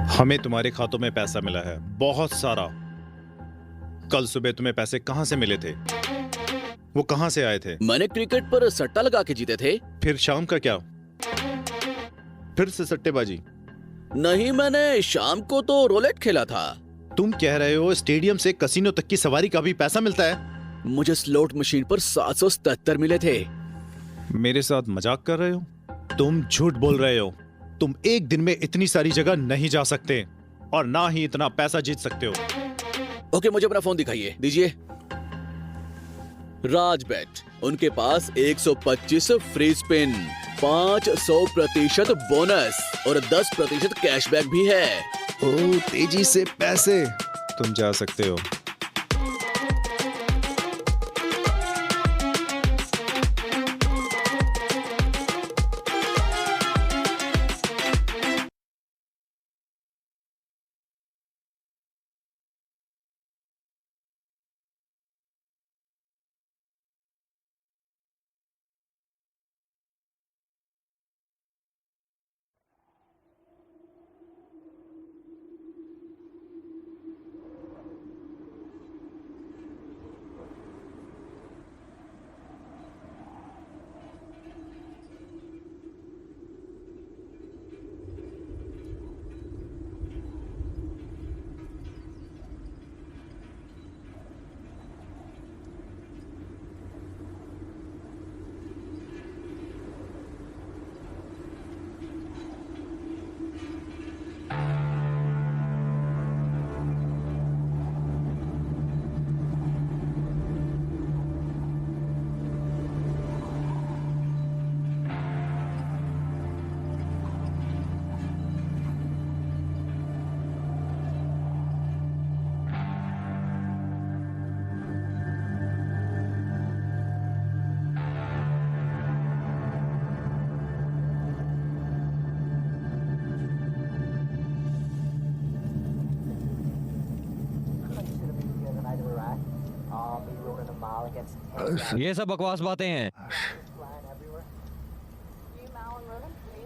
हमें तुम्हारे खातों में पैसा मिला है, बहुत सारा। कल सुबह तुम्हें पैसे कहाँ से मिले थे? वो कहाँ से आए थे? मैंने क्रिकेट पर सट्टा लगा के जीते थे। फिर शाम का क्या? फिर से सट्टेबाजी? नहीं, मैंने शाम को तो रोलेट खेला था। तुम कह रहे हो स्टेडियम से कसिनो तक की सवारी का भी पैसा मिलता है? मुझे स्लॉट मशीन पर 777 मिले थे। मेरे साथ मजाक कर रहे हो? तुम झूठ बोल रहे हो। तुम एक दिन में इतनी सारी जगह नहीं जा सकते और ना ही इतना पैसा जीत सकते हो। ओके, मुझे अपना फोन दिखाइए। दीजिए। राजबेट, उनके पास 125 फ्री स्पिन, 500% बोनस और 10% कैशबैक भी है। ओ, तेजी से पैसे। तुम जा सकते हो। ये सब बकवास बातें हैं।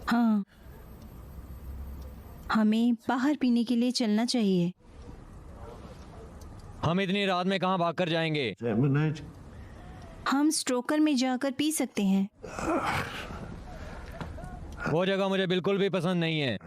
हाँ, हमें बाहर पीने के लिए चलना चाहिए। हम इतनी रात में कहाँ भागकर जाएंगे? हम स्ट्रोकर में जाकर पी सकते हैं। वो जगह मुझे बिल्कुल भी पसंद नहीं है।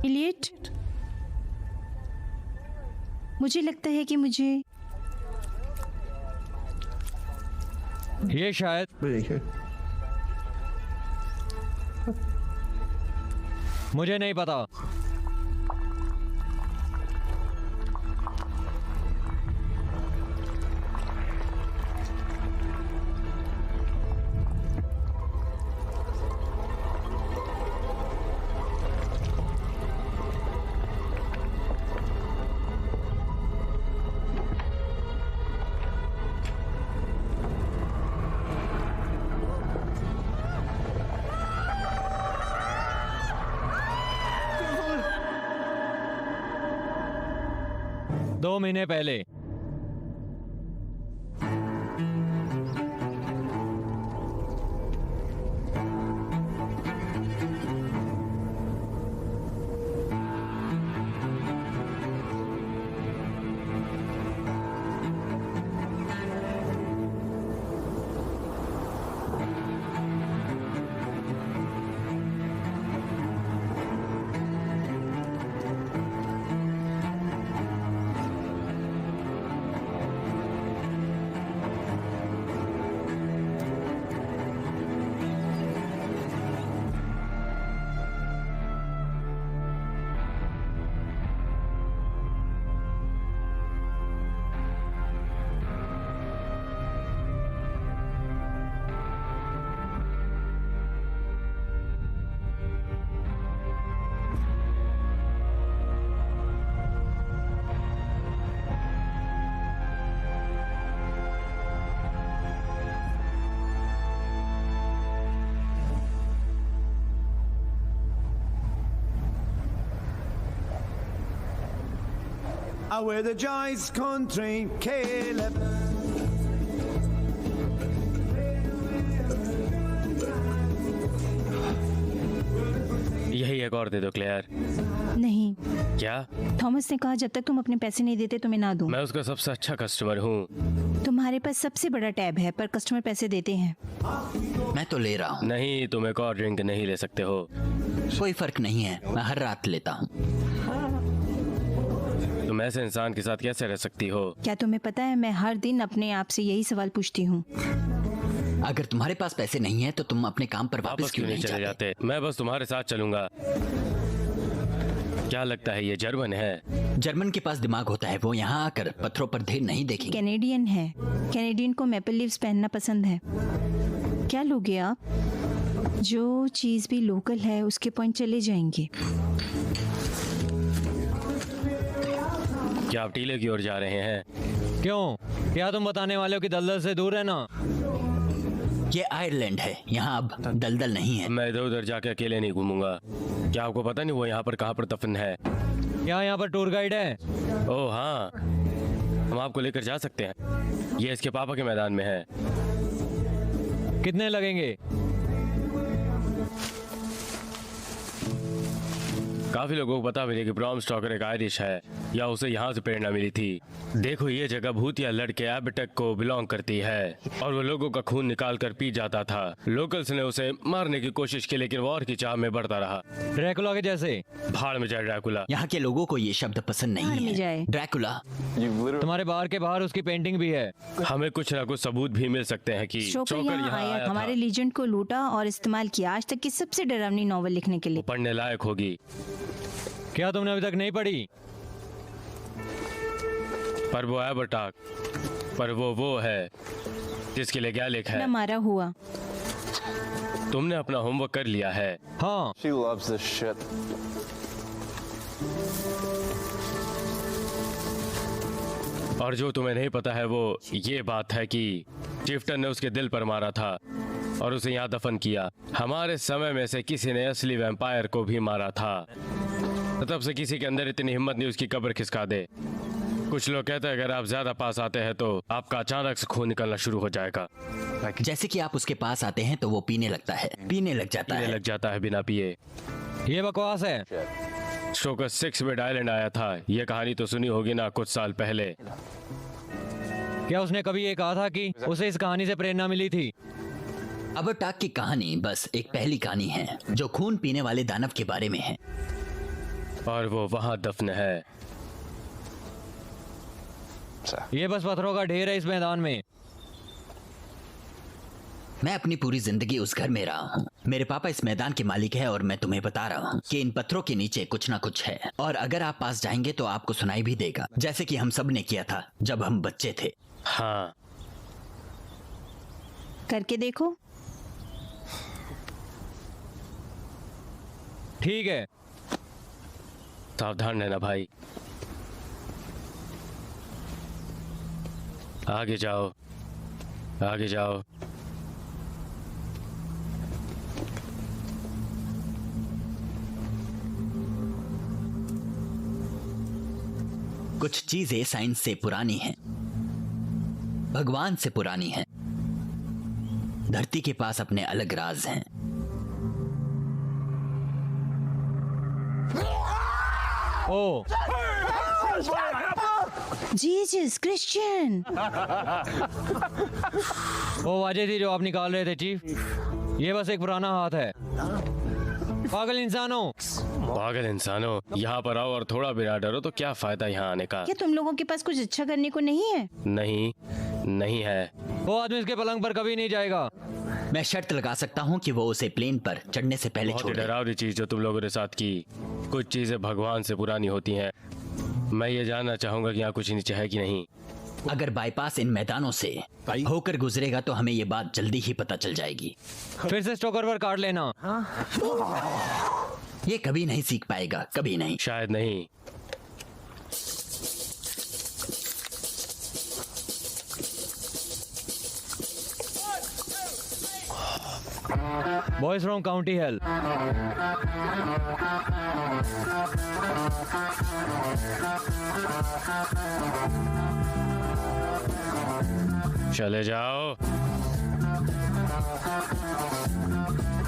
इलियट, मुझे लगता है कि ये शायद मुझे नहीं पता। दो महीने पहले I wear the Giants country, Caleb. यही एक और दे दो क्लेयर। नहीं, क्या? थॉमस ने कहा जब तक तुम अपने पैसे नहीं देते तो मैं ना दूं। मैं उसका सबसे अच्छा कस्टमर हूँ। तुम्हारे पास सबसे बड़ा टैब है पर कस्टमर पैसे देते हैं। मैं तो ले रहा हूँ, नहीं, तुम एक और ड्रिंक नहीं ले सकते हो। कोई फर्क नहीं है, मैं हर रात लेता हूँ। तुम ऐसे इंसान के साथ कैसे रह सकती हो? क्या तुम्हें पता है मैं हर दिन अपने आप से यही सवाल पूछती हूँ। अगर तुम्हारे पास पैसे नहीं है तो तुम अपने काम पर वापस क्यों नहीं चले जाते? मैं बस तुम्हारे साथ चलूंगा। क्या लगता है ये जर्मन है? जर्मन के पास दिमाग होता है, वो यहाँ आकर पत्थरों पर ढेर नहीं देखेंगे। कैनेडियन है, कैनेडियन को मैपल लीव्स पहनना पसंद है। क्या लोगे आप? जो चीज भी लोकल है उसके पॉइंट चले जाएंगे। क्या आप टीले की ओर जा रहे हैं? क्यों? क्या तुम बताने वाले हो कि दलदल से दूर रहना? ये आयरलैंड है, यहाँ अब दलदल नहीं है। मैं इधर उधर जाके अकेले नहीं घूमूंगा। क्या आपको पता नहीं वो यहाँ पर कहाँ पर दफन है? क्या यहाँ पर टूर गाइड है? ओह हाँ, हम आपको लेकर जा सकते हैं। ये इसके पापा के मैदान में है। कितने लगेंगे? काफी लोगों को पता भी कि ब्राम स्टॉकर एक आयरिश है या उसे यहाँ से प्रेरणा मिली थी। देखो, ये जगह भूतिया लड़के एबेटक को बिलोंग करती है और वो लोगों का खून निकाल कर पी जाता था। लोकल्स ने उसे मारने की कोशिश की लेकिन वॉर की चाह में बढ़ता रहा। ड्रैकुला के जैसे? भाड़ में जाए ड्रैकुला। यहाँ के लोगों को ये शब्द पसंद भाड़ नहीं में है। जाए। ड्रैकुला। तुम्हारे बार के बाहर उसकी पेंटिंग भी है। हमें कुछ ना कुछ सबूत भी मिल सकते हैं कि स्टोकर चोकर यहाँ यहाँ आया, आया हमारे था। लीजेंड को लूटा और इस्तेमाल किया आज तक की सबसे डरावनी नॉवल लिखने के लिए। पढ़ने लायक होगी। क्या तुमने अभी तक नहीं पढ़ी? पर वो एबेटक, पर वो है जिसके लिए गैलिक न है। मारा हुआ। तुमने अपना होमवर्क कर लिया है। हाँ, She loves this shit. और जो तुम्हें नहीं पता है वो ये बात है कि चिफ्टन ने उसके दिल पर मारा था और उसे यहाँ दफन किया। हमारे समय में से किसी ने असली वैम्पायर को भी मारा था। तब से किसी के अंदर इतनी हिम्मत नहीं उसकी कब्र खिसका दे। कुछ लोग कहते हैं अगर आप ज्यादा पास आते हैं तो आपका अचानक से खून निकलना शुरू हो जाएगा। जैसे कि आप उसके पास आते हैं तो वो पीने लगता है, पीने लग जाता पीने है। लग जाता है बिना पिए। ये बकवास है। स्टोकर 6 बेड आइलैंड आया था। ये कहानी तो सुनी होगी ना, कुछ साल पहले। क्या उसने कभी ये कहा था कि उसे इस कहानी से प्रेरणा मिली थी? एबेटक की कहानी बस एक पहली कहानी है जो खून पीने वाले दानव के बारे में है। और वो वहाँ दफन है। ये बस पत्थरों का ढेर है इस मैदान में। मैं अपनी पूरी जिंदगी उस घर में रहा हूँ। मेरे पापा इस मैदान के मालिक है और मैं तुम्हें बता रहा हूँ कि इन पत्थरों के नीचे कुछ ना कुछ है और अगर आप पास जाएंगे तो आपको सुनाई भी देगा, जैसे कि हम सब ने किया था जब हम बच्चे थे। हाँ, करके देखो। ठीक है। सावधान रहना भाई। आगे जाओ, आगे जाओ। कुछ चीजें साइंस से पुरानी हैं, भगवान से पुरानी हैं। धरती के पास अपने अलग राज हैं। ओ, जीसस क्रिश्चियन। वो वाजे थी जो आप निकाल रहे थे चीफ। ये बस एक पुराना हाथ है। पागल इंसानों। पागल इंसानों, यहाँ पर आओ और थोड़ा भी ना डरो तो क्या फायदा यहाँ आने का। क्या तुम लोगों के पास कुछ अच्छा करने को नहीं है? नहीं, नहीं है। वो आदमी इसके पलंग पर कभी नहीं जाएगा। मैं शर्त लगा सकता हूँ कि वो उसे प्लेन पर चढ़ने से पहले बहुत ही छोड़ दे। डरावनी चीज जो तुम लोगों ने साथ की। कुछ चीजें भगवान से पुरानी होती हैं। मैं ये जानना चाहूंगा कि यहाँ कुछ नीचे है कि नहीं। अगर बाईपास इन मैदानों से होकर गुजरेगा तो हमें ये बात जल्दी ही पता चल जाएगी। फिर से स्टोकर पर काट लेना। ये कभी नहीं सीख पाएगा, कभी नहीं। शायद नहीं। Boys from county health. चले जाओ।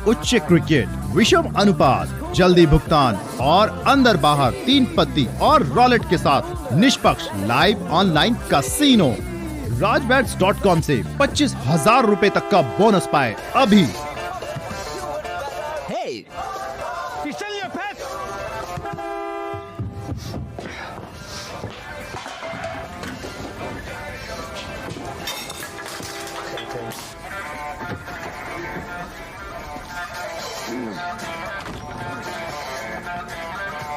उच्च क्रिकेट, विषम अनुपात, जल्दी भुगतान और अंदर बाहर 3 पत्ती और रॉलेट के साथ निष्पक्ष लाइव ऑनलाइन कैसीनो। rajbets.com से 25,000 रुपए तक का बोनस पाए अभी। हे,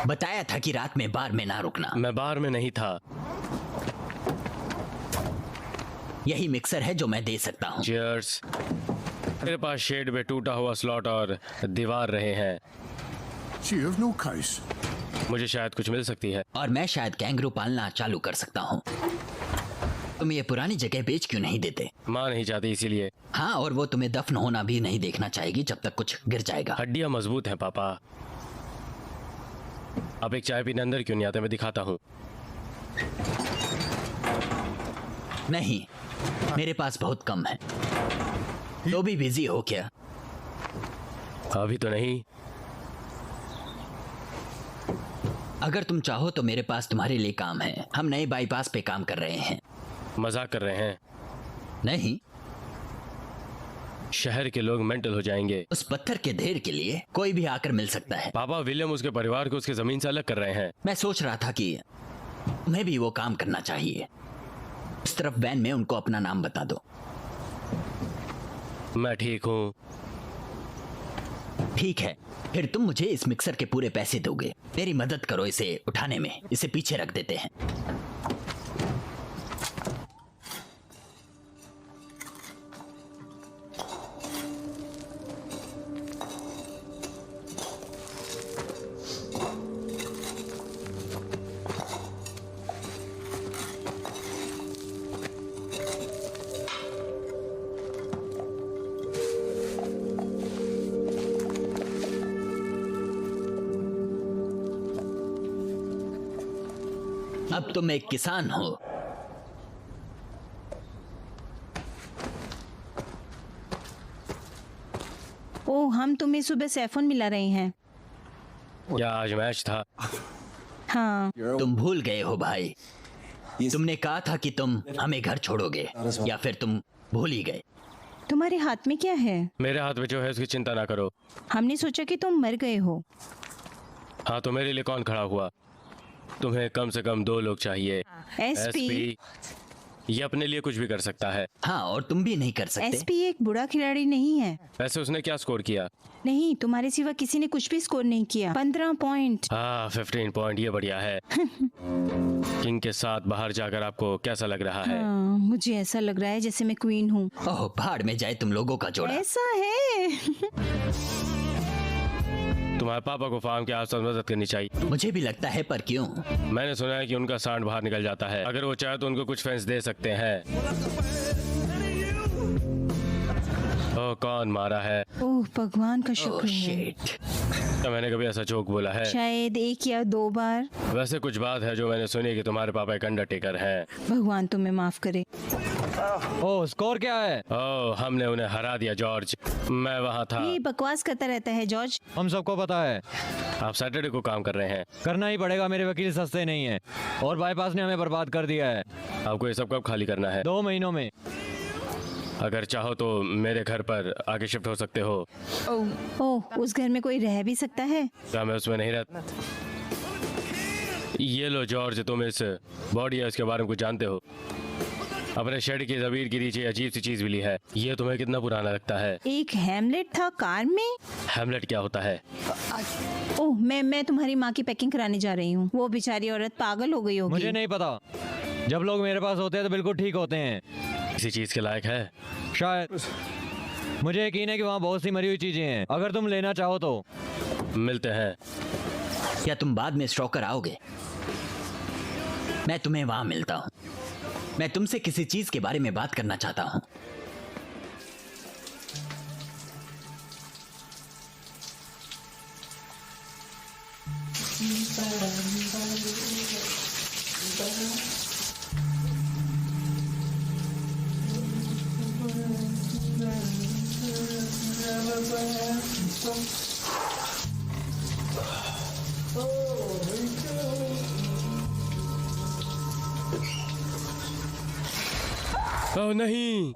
बताया था कि रात में बार में ना रुकना। मैं बार में नहीं था। यही मिक्सर है जो मैं दे सकता हूँ। चीयर्स। मेरे पास शेड में टूटा हुआ स्लॉट और दीवार रहे हैं। मुझे शायद कुछ मिल सकती है। और मैं शायद कैंगरू पालना चालू कर सकता हूँ। तुम ये पुरानी जगह बेच क्यों नहीं देते? माँ नहीं चाहती इसीलिए। हाँ, और वो तुम्हें दफन होना भी नहीं देखना चाहेगी जब तक कुछ गिर जाएगा। हड्डियाँ मजबूत हैं पापा। आप एक चाय पीने अंदर क्यों नहीं आते? मैं दिखाता हूँ। नहीं, मेरे पास बहुत कम है। तो भी बिजी हो क्या? अभी तो नहीं। अगर तुम चाहो तो मेरे पास तुम्हारे लिए काम है। हम नए बाईपास पे काम कर रहे हैं। मजाक कर रहे हैं? नहीं, शहर के लोग मेंटल हो जाएंगे। उस पत्थर के ढेर के लिए कोई भी आकर मिल सकता है। पापा, विलियम उसके परिवार को उसके जमीन से अलग कर रहे हैं। मैं सोच रहा था कि तुम्हें भी वो काम करना चाहिए। इस तरफ वैन में उनको अपना नाम बता दो। मैं ठीक हूँ। ठीक है, फिर तुम मुझे इस मिक्सर के पूरे पैसे दोगे। मेरी मदद करो इसे उठाने में। इसे पीछे रख देते हैं। अब तुम एक किसान हो। ओह, हम तुम्हें सुबह सैफोन मिला रहे हैं। क्या आज मैच था? हाँ, तुम भूल गए हो भाई। तुमने कहा था कि तुम हमें घर छोड़ोगे, या फिर तुम भूल ही गए? तुम्हारे हाथ में क्या है? मेरे हाथ में जो है उसकी चिंता ना करो। हमने सोचा कि तुम मर गए हो। हाँ, तो मेरे लिए कौन खड़ा हुआ? तुम्हें कम से कम 2 लोग चाहिए। एसपी। ये अपने लिए कुछ भी कर सकता है। हाँ, और तुम भी नहीं कर सकते। एसपी एक बुरा खिलाड़ी नहीं है। वैसे उसने क्या स्कोर किया? नहीं, तुम्हारे सिवा किसी ने कुछ भी स्कोर नहीं किया। 15 पॉइंट। हाँ, 15 पॉइंट, ये बढ़िया है। किंग के साथ बाहर जाकर आपको कैसा लग रहा है? हाँ, मुझे ऐसा लग रहा है जैसे मैं क्वीन हूँ। ओह, भाड़ में जाए तुम लोगों का जोड़ा। ऐसा है। तुम्हारे पापा को फार्म के आसपास मदद करनी चाहिए। मुझे भी लगता है, पर क्यों? मैंने सुना है कि उनका सांड बाहर निकल जाता है। अगर वो चाहे तो उनको कुछ फेंस दे सकते हैं। ओह, कौन मारा है? ओह, भगवान का ओह, शुक्र है। शिट। क्या मैंने कभी ऐसा जोक बोला है? शायद 1 या 2 बार। वैसे कुछ बात है जो मैंने सुनी कि तुम्हारे पापा एक अंडरटेकर हैं। भगवान तुम्हें माफ करे। ओह, स्कोर क्या है? ओह, हमने उन्हें हरा दिया जॉर्ज। मैं वहाँ था। ये बकवास करता रहता है जॉर्ज। हम सबको पता है। आप सैटरडे को काम कर रहे हैं। करना ही पड़ेगा, मेरे वकील सस्ते नहीं है और बाईपास ने हमें बर्बाद कर दिया है। आपको ये सब कब खाली करना है? 2 महीनों में। अगर चाहो तो मेरे घर पर आके शिफ्ट हो सकते हो। ओह, उस घर में कोई रह भी सकता है? क्या मैं उसमें नहीं रहता? ये लो जॉर्ज, तुम इस बॉडी है उसके बारे में कुछ जानते हो? अपने शेड की जमीर के नीचे अजीब सी चीज मिली है। ये तुम्हें कितना पुराना लगता है? एक हैमलेट था कार में। हैमलेट क्या होता है? ओह, मैं तुम्हारी माँ की पैकिंग कराने जा रही हूँ। वो बेचारी औरत पागल हो गई होगी। मुझे नहीं पता। जब लोग मेरे पास होते हैं तो बिल्कुल ठीक होते हैं। किसी चीज के लायक है? शायद। मुझे यकीन है कि वहाँ बहुत सी मरी हुई चीजें हैं। अगर तुम लेना चाहो तो मिलते हैं। क्या तुम बाद में स्टॉकर आओगे? मैं तुम्हें वहां मिलता हूँ। मैं तुमसे किसी चीज के बारे में बात करना चाहता हूँ। ओह नहीं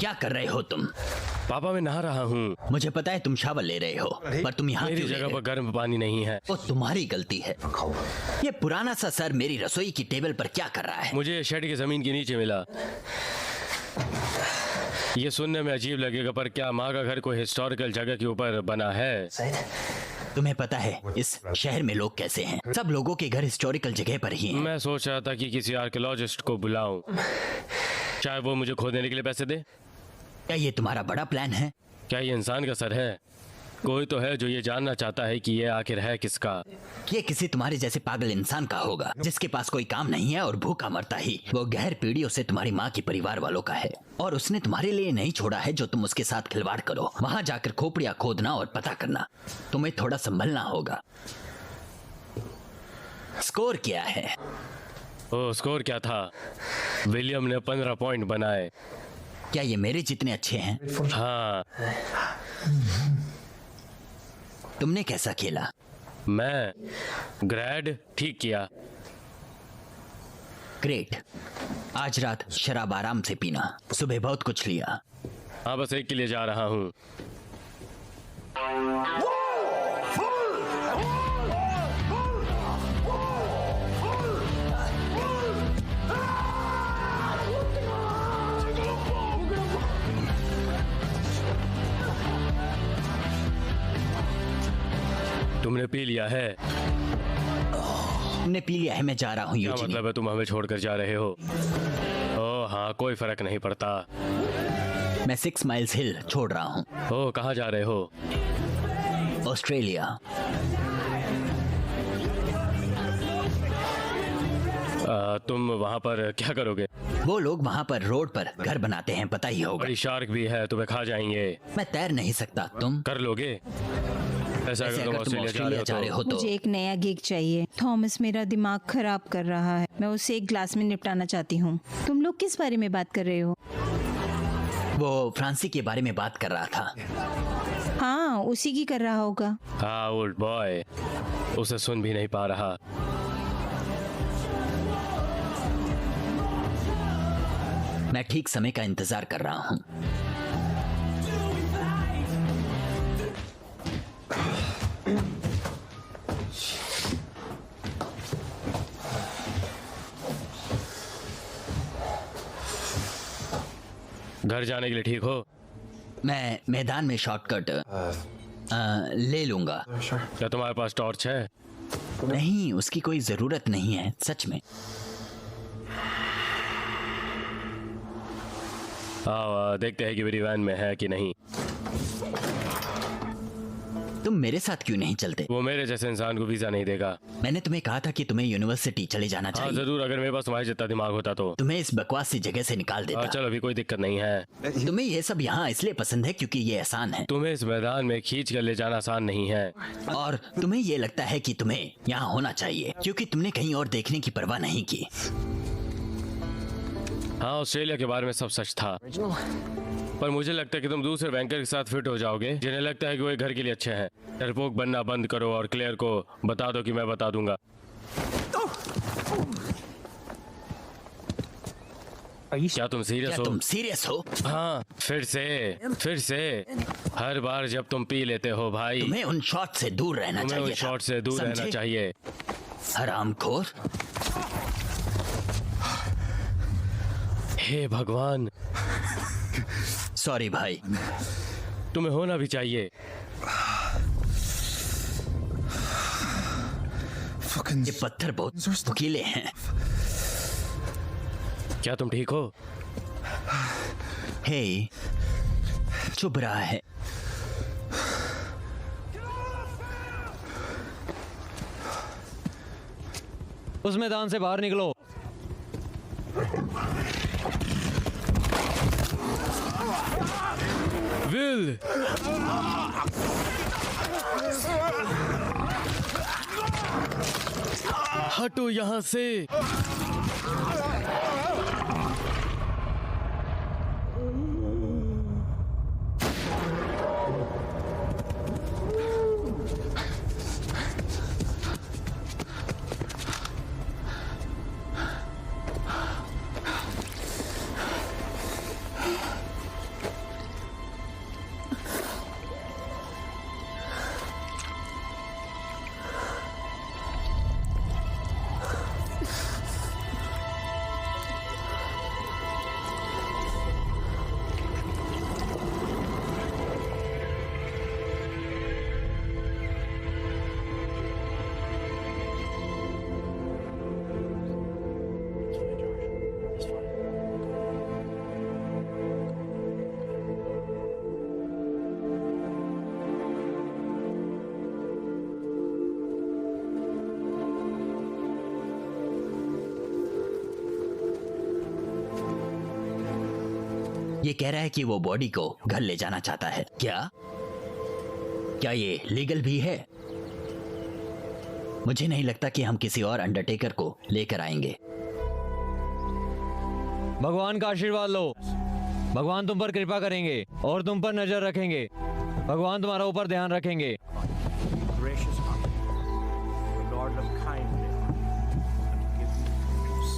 क्या कर रहे हो तुम? पापा, मैं नहा रहा हूँ। मुझे पता है तुम शावर ले रहे हो, पर तुम यहाँ मेरी क्यों ले जगह रहे पर गर्म पानी नहीं है। हो? वो तुम्हारी गलती है। ये पुराना सा सर मेरी रसोई की टेबल पर क्या कर रहा है? मुझे ये शेड की जमीन के नीचे मिला। ये सुनने में अजीब लगेगा, पर क्या माँ का घर कोई हिस्टोरिकल जगह के ऊपर बना है? तुम्हें पता है इस शहर में लोग कैसे हैं? सब लोगों के घर हिस्टोरिकल जगह पर ही हैं। मैं सोच रहा था कि किसी आर्कियोलॉजिस्ट को बुलाऊं, चाहे वो मुझे खोदने के लिए पैसे दे। क्या ये तुम्हारा बड़ा प्लान है? क्या ये इंसान का सर है? कोई तो है जो ये जानना चाहता है कि ये आखिर है किसका। ये किसी तुम्हारे जैसे पागल इंसान का होगा जिसके पास कोई काम नहीं है और भूखा मरता ही। वो गहर पीढ़ियों से तुम्हारी माँ के परिवार वालों का है और उसने तुम्हारे लिए नहीं छोड़ा है जो तुम उसके साथ खिलवाड़ करो। वहाँ जाकर खोपड़ियाँ खोदना और पता करना। तुम्हें थोड़ा संभलना होगा। स्कोर क्या है? ओ, स्कोर क्या था? विलियम ने 15 पॉइंट बनाए। क्या ये मेरे जितने अच्छे हैं? हाँ। तुमने कैसा खेला? मैं ग्रेड ठीक किया। ग्रेट। आज रात शराब आराम से पीना, सुबह बहुत कुछ लिया। हाँ, बस एक के लिए जा रहा हूँ। तुमने पी लिया है? तुमने पी लिया है? मैं जा रहा हूँ। क्या मतलब है तुम हमें छोड़कर जा रहे हो? ओह हाँ, कोई फर्क नहीं पड़ता। मैं 6 माइल्स हिल छोड़ रहा हूँ। ओह, कहाँ जा रहे हो? ऑस्ट्रेलिया। तुम वहाँ पर क्या करोगे? वो लोग वहाँ पर रोड पर घर बनाते हैं, पता ही होगा। बड़ी शार्क भी है, तुम्हें खा जाएंगे। मैं तैर नहीं सकता। तुम कर लोगे? ऐसा ऐसे अगर तुम अगर तुम ऑस्ट्रेलिया जा रहे हो तो मुझे एक नया गिग चाहिए। थॉमस मेरा दिमाग खराब कर रहा है। मैं उसे एक ग्लास में निपटाना चाहती हूँ। तुम लोग किस बारे में बात कर रहे हो? वो फ्रांसी के बारे में बात कर रहा था। हाँ, उसी की कर रहा होगा। हाँ, ओल्ड बॉय उसे सुन भी नहीं पा रहा। मैं ठीक समय का इंतजार कर रहा हूँ। घर जाने के लिए ठीक हो? मैं मैदान में शॉर्टकट ले लूंगा। क्या तुम्हारे पास टॉर्च है? नहीं, उसकी कोई जरूरत नहीं है, सच में। आओ देखते हैं कि मेरी वैन में है कि नहीं। तुम मेरे साथ क्यों नहीं चलते? वो मेरे जैसे इंसान को वीजा नहीं देगा। मैंने तुम्हें कहा था कि तुम्हें यूनिवर्सिटी चले जाना हाँ चाहिए। जरूर, अगर मेरे पास तुम्हारे जितना दिमाग होता तो। तुम्हें इस बकवास सी जगह से निकाल देता। चलो, अभी कोई दिक्कत नहीं है। तुम्हें ये सब यहाँ इसलिए पसंद है क्योंकि ये आसान है, तुम्हें इस मैदान में खींच कर ले जाना आसान नहीं है। और तुम्हें ये लगता है कि तुम्हें यहाँ होना चाहिए क्योंकि तुमने कहीं और देखने की परवाह नहीं की। हाँ, ऑस्ट्रेलिया के बारे में सब सच था, पर मुझे लगता है कि तुम दूसरे बैंकर के साथ फिट हो जाओगे जिन्हें लगता है कि वो घर के लिए अच्छे हैं। डरपोक बनना बंद करो और क्लेयर को बता दो कि मैं बता दूंगा। क्या तुम सीरियस क्या हो? तुम सीरियस हो? हाँ, फिर से हर बार जब तुम पी लेते हो भाई, तुम्हें उन शॉट से दूर रहना तुम्हें उन चाहिए था। शॉट से दूर रहना समझे? चाहिए। हरामखोर। हे भगवान, सॉरी भाई। तुम्हें होना भी चाहिए। ये पत्थर बहुत नुकीले हैं। क्या तुम ठीक हो? हे, चुभ रहा है। उस मैदान से बाहर निकलो। विल, हटो यहाँ से। ये कह रहा है कि वो बॉडी को घर ले जाना चाहता है। क्या क्या ये लीगल भी है? मुझे नहीं लगता कि हम किसी और अंडरटेकर को लेकर आएंगे। भगवान का आशीर्वाद लो। भगवान तुम पर कृपा करेंगे और तुम पर नजर रखेंगे। भगवान तुम्हारा ऊपर ध्यान रखेंगे। Gracious Mother, the Lord of kindness, give you peace,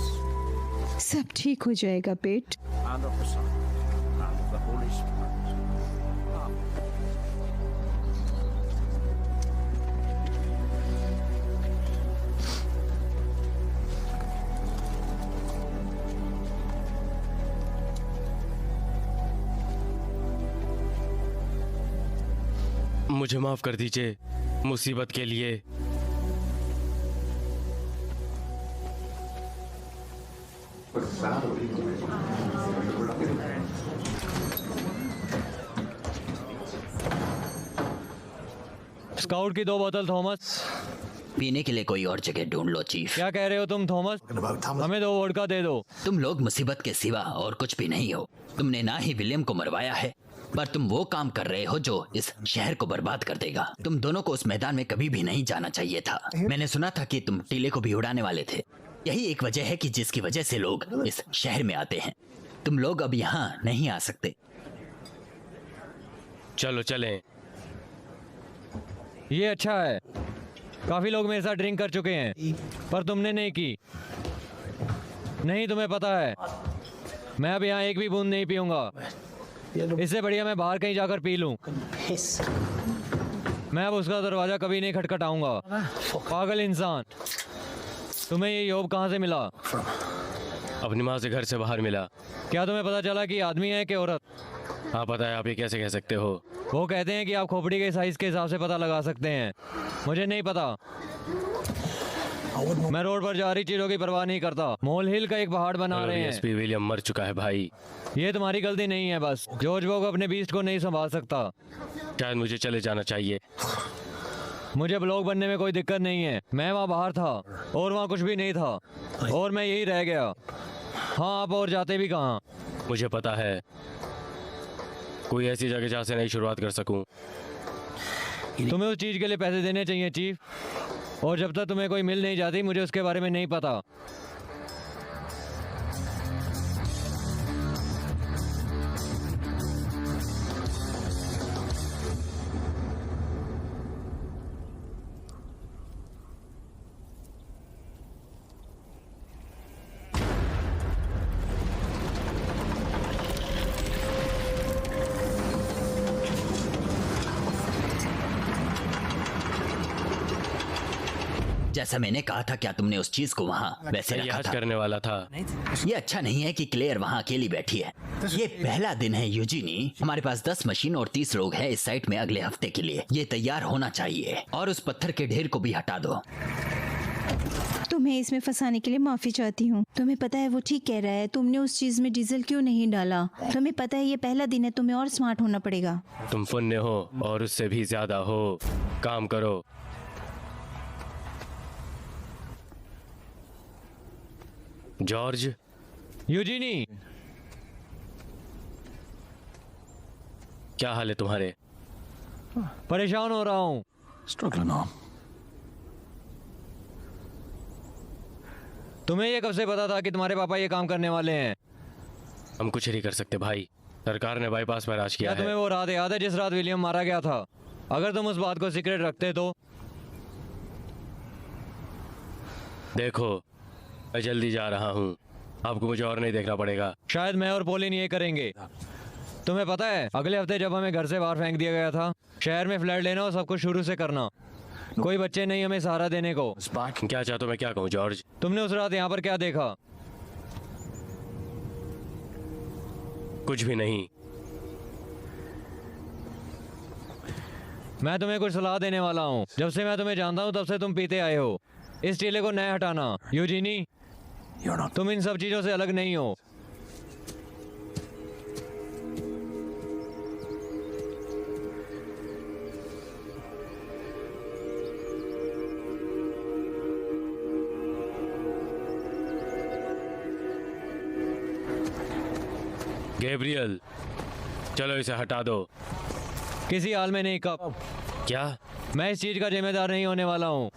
सब ठीक हो जाएगा बेट। and of the Son, and of the Holy Spirit. मुझे माफ कर दीजिए मुसीबत के लिए। स्काउट की 2 बोतल थॉमस। पीने के लिए कोई और जगह ढूंढ लो चीफ। क्या कह रहे हो तुम थॉमस? हमें 2 वोडका दे दो। तुम लोग मुसीबत के सिवा और कुछ भी नहीं हो। तुमने ना ही विलियम को मरवाया है, पर तुम वो काम कर रहे हो जो इस शहर को बर्बाद कर देगा। तुम दोनों को उस मैदान में कभी भी नहीं जाना चाहिए था। मैंने सुना था कि तुम टीले को भी उड़ाने वाले थे। यही एक वजह है कि जिसकी वजह से लोग इस शहर में आते हैं। तुम लोग अब यहाँ नहीं आ सकते। चलो चलें। ये अच्छा है। काफी लोग मेरे साथ ड्रिंक कर चुके हैं, पर तुमने नहीं की। नहीं, तुम्हें पता है मैं अब यहाँ एक भी बूंद नहीं पीऊंगा। इससे बढ़िया मैं बाहर कहीं जाकर पी लूं। मैं अब उसका दरवाजा कभी नहीं खटखटाऊंगा। पागल इंसान, तुम्हें ये योब कहाँ से मिला? अपनी माँ से घर से बाहर मिला। क्या तुम्हें पता चला कि आदमी है कि औरत? हाँ पता है, आप ये कैसे कह सकते हो? वो कहते हैं कि आप खोपड़ी के साइज के हिसाब से पता लगा सकते हैं। मुझे नहीं पता। मैं रोड पर जा रही चीजों की परवाह नहीं करता। मोल हिल का एक पहाड़ बना रहे हैं। एसपी विलियम मर चुका है भाई। ये तुम्हारी गलती नहीं है। बस जॉर्ज वोग अपने बीस्ट को नहीं संभाल सकता। शायद मुझे चले जाना चाहिए। मुझे ब्लॉग बनने में कोई दिक्कत नहीं है। मैं वहाँ बाहर था और वहाँ कुछ भी नहीं था और मैं यही रह गया। हाँ, आप और जाते भी कहाँ? मुझे पता है, कोई ऐसी जगह जहाँ से नई शुरुआत कर सकूं। तुम्हें उस चीज के लिए पैसे देने चाहिए चीफ, और जब तक तुम्हें कोई मिल नहीं जाती मुझे उसके बारे में नहीं पता। जैसा मैंने कहा था, क्या तुमने उस चीज को वहाँ वैसे रखा तैयार था? करने वाला था। ये अच्छा नहीं है कि क्लेयर वहाँ अकेली बैठी है। ये पहला दिन है यूजीनी। हमारे पास 10 मशीन और 30 लोग हैं इस साइट में अगले हफ्ते के लिए। ये तैयार होना चाहिए और उस पत्थर के ढेर को भी हटा दो। तुम्हें इसमें फंसाने के लिए माफी चाहती हूँ। तुम्हें पता है वो ठीक कह रहा है। तुमने उस चीज में डीजल क्यों नहीं डाला? तुम्हें पता है ये पहला दिन है, तुम्हें और स्मार्ट होना पड़ेगा। तुम पुण्य हो और उससे भी ज्यादा हो। काम करो। जॉर्ज। यूजीनी, क्या हाल है तुम्हारे? परेशान हो रहा हूँ। Struggling on. तुम्हें ये कब से पता था कि तुम्हारे पापा ये काम करने वाले हैं? हम कुछ नहीं कर सकते भाई। सरकार ने बाईपास पर राज किया क्या तुम्हें है। वो रात याद है जिस रात विलियम मारा गया था? अगर तुम उस बात को सीक्रेट रखते तो। देखो, मैं जल्दी जा रहा हूँ। आपको मुझे और नहीं देखना पड़ेगा। शायद मैं और पोलिन ये करेंगे। तुम्हें पता है अगले हफ्ते जब हमें घर से बाहर फेंक दिया गया था, शहर में फ्लैट लेना और सब कुछ शुरू से करना। कोई बच्चे नहीं हमें सहारा देने को। क्या चाहते हो मैं क्या कहूँ जॉर्ज? तुमने उस रात यहाँ पर क्या देखा? कुछ भी नहीं। मैं तुम्हें कुछ सलाह देने वाला हूँ। जब से मैं तुम्हें जानता हूँ तब से तुम पीते आए हो। इस टीले को नया हटाना। यूजीनी, तुम इन सब चीजों से अलग नहीं हो। गैब्रियल, चलो इसे हटा दो। किसी हाल में नहीं। कब? क्या? मैं इस चीज का जिम्मेदार नहीं होने वाला हूँ।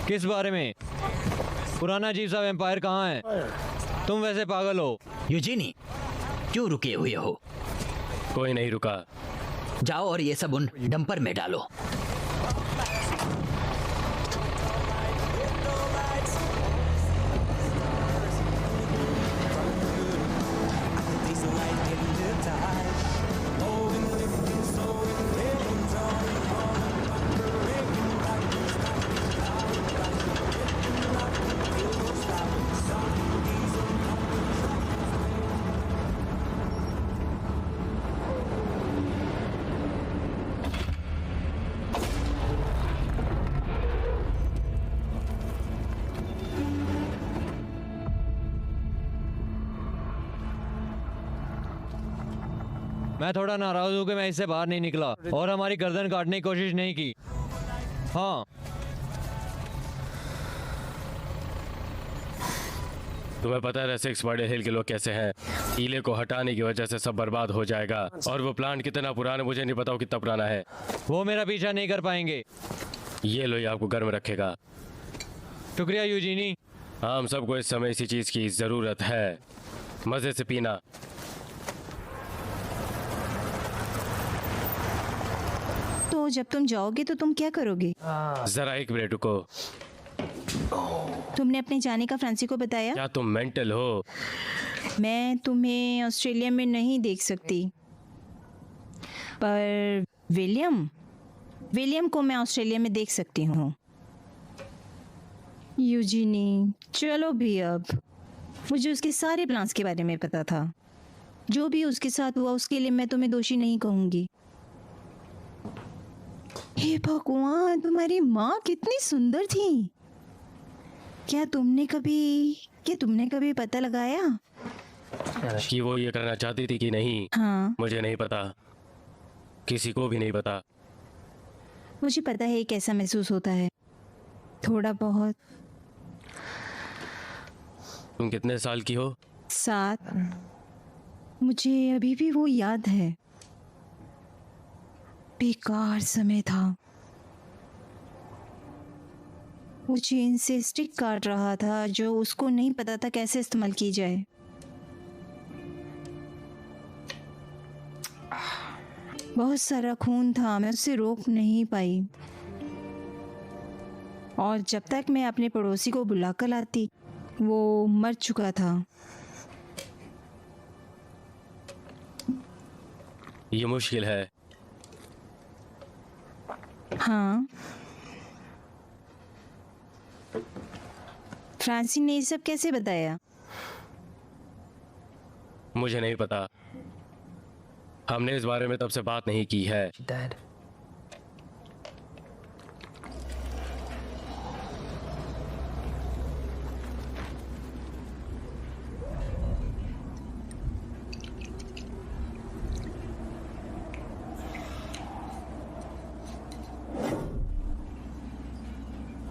किस बारे में? पुराना अजीब सा वैम्पायर कहाँ है? तुम वैसे पागल हो। यूजीनी, क्यों रुके हुए हो? कोई नहीं रुका। जाओ और ये सब उन डंपर में डालो। मैं थोड़ा नाराज हूँ कि मैं इससे बाहर नहीं निकला और हमारी गर्दन काटने की कोशिश नहीं की। हाँ, तुम्हें पता है रेसिक्स बड़े हिल के लोग कैसे हैं। कीले को हटाने की वजह से सब बर्बाद हो जाएगा। और वो प्लांट कितना पुराना, मुझे नहीं पता वो कितना पुराना है। वो मेरा पीछा नहीं कर पाएंगे। ये लो, ये आपको गर्म रखेगा। शुक्रिया यूजीनी। हाँ, हम सबको इस समय इसी चीज की जरूरत है। मजे से पीना। तो जब तुम जाओगे तो तुम क्या करोगे? जरा एक मिनट रुको। तुमने अपने जाने का फ्रांसी को बताया? क्या तुम मेंटल हो? मैं तुम्हें ऑस्ट्रेलिया में नहीं देख सकती, पर विलियम को मैं ऑस्ट्रेलिया में देख सकती हूँ। यूजीनी, चलो भी अब। मुझे उसके सारे प्लान्स के बारे में पता था। जो भी उसके साथ हुआ उसके लिए मैं तुम्हें दोषी नहीं कहूँगी। हे भगवान, तुम्हारी माँ कितनी सुंदर थी। क्या तुमने कभी पता लगाया कि वो ये करना चाहती थी कि नहीं? हाँ, मुझे नहीं पता, किसी को भी नहीं पता। मुझे पता है कैसा महसूस होता है, थोड़ा बहुत। तुम कितने साल की हो? 7। मुझे अभी भी वो याद है। बेकार समय था। वो चेन से स्टिक काट रहा था जो उसको नहीं पता था कैसे इस्तेमाल की जाए। बहुत सारा खून था, मैं उसे रोक नहीं पाई। और जब तक मैं अपने पड़ोसी को बुलाकर लाती, वो मर चुका था। ये मुश्किल है। हाँ, फ्रांसी ने ये सब कैसे बताया? मुझे नहीं पता, हमने इस बारे में तब से बात नहीं की है।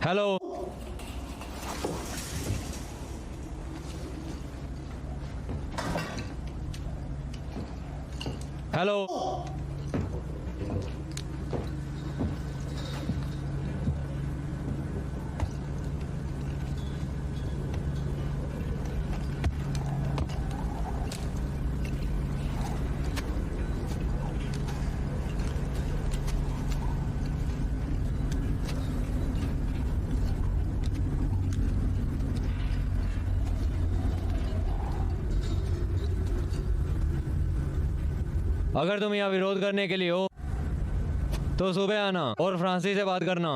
Hello, hello. अगर तुम यहाँ विरोध करने के लिए हो तो सुबह आना और फ्रांसी से बात करना।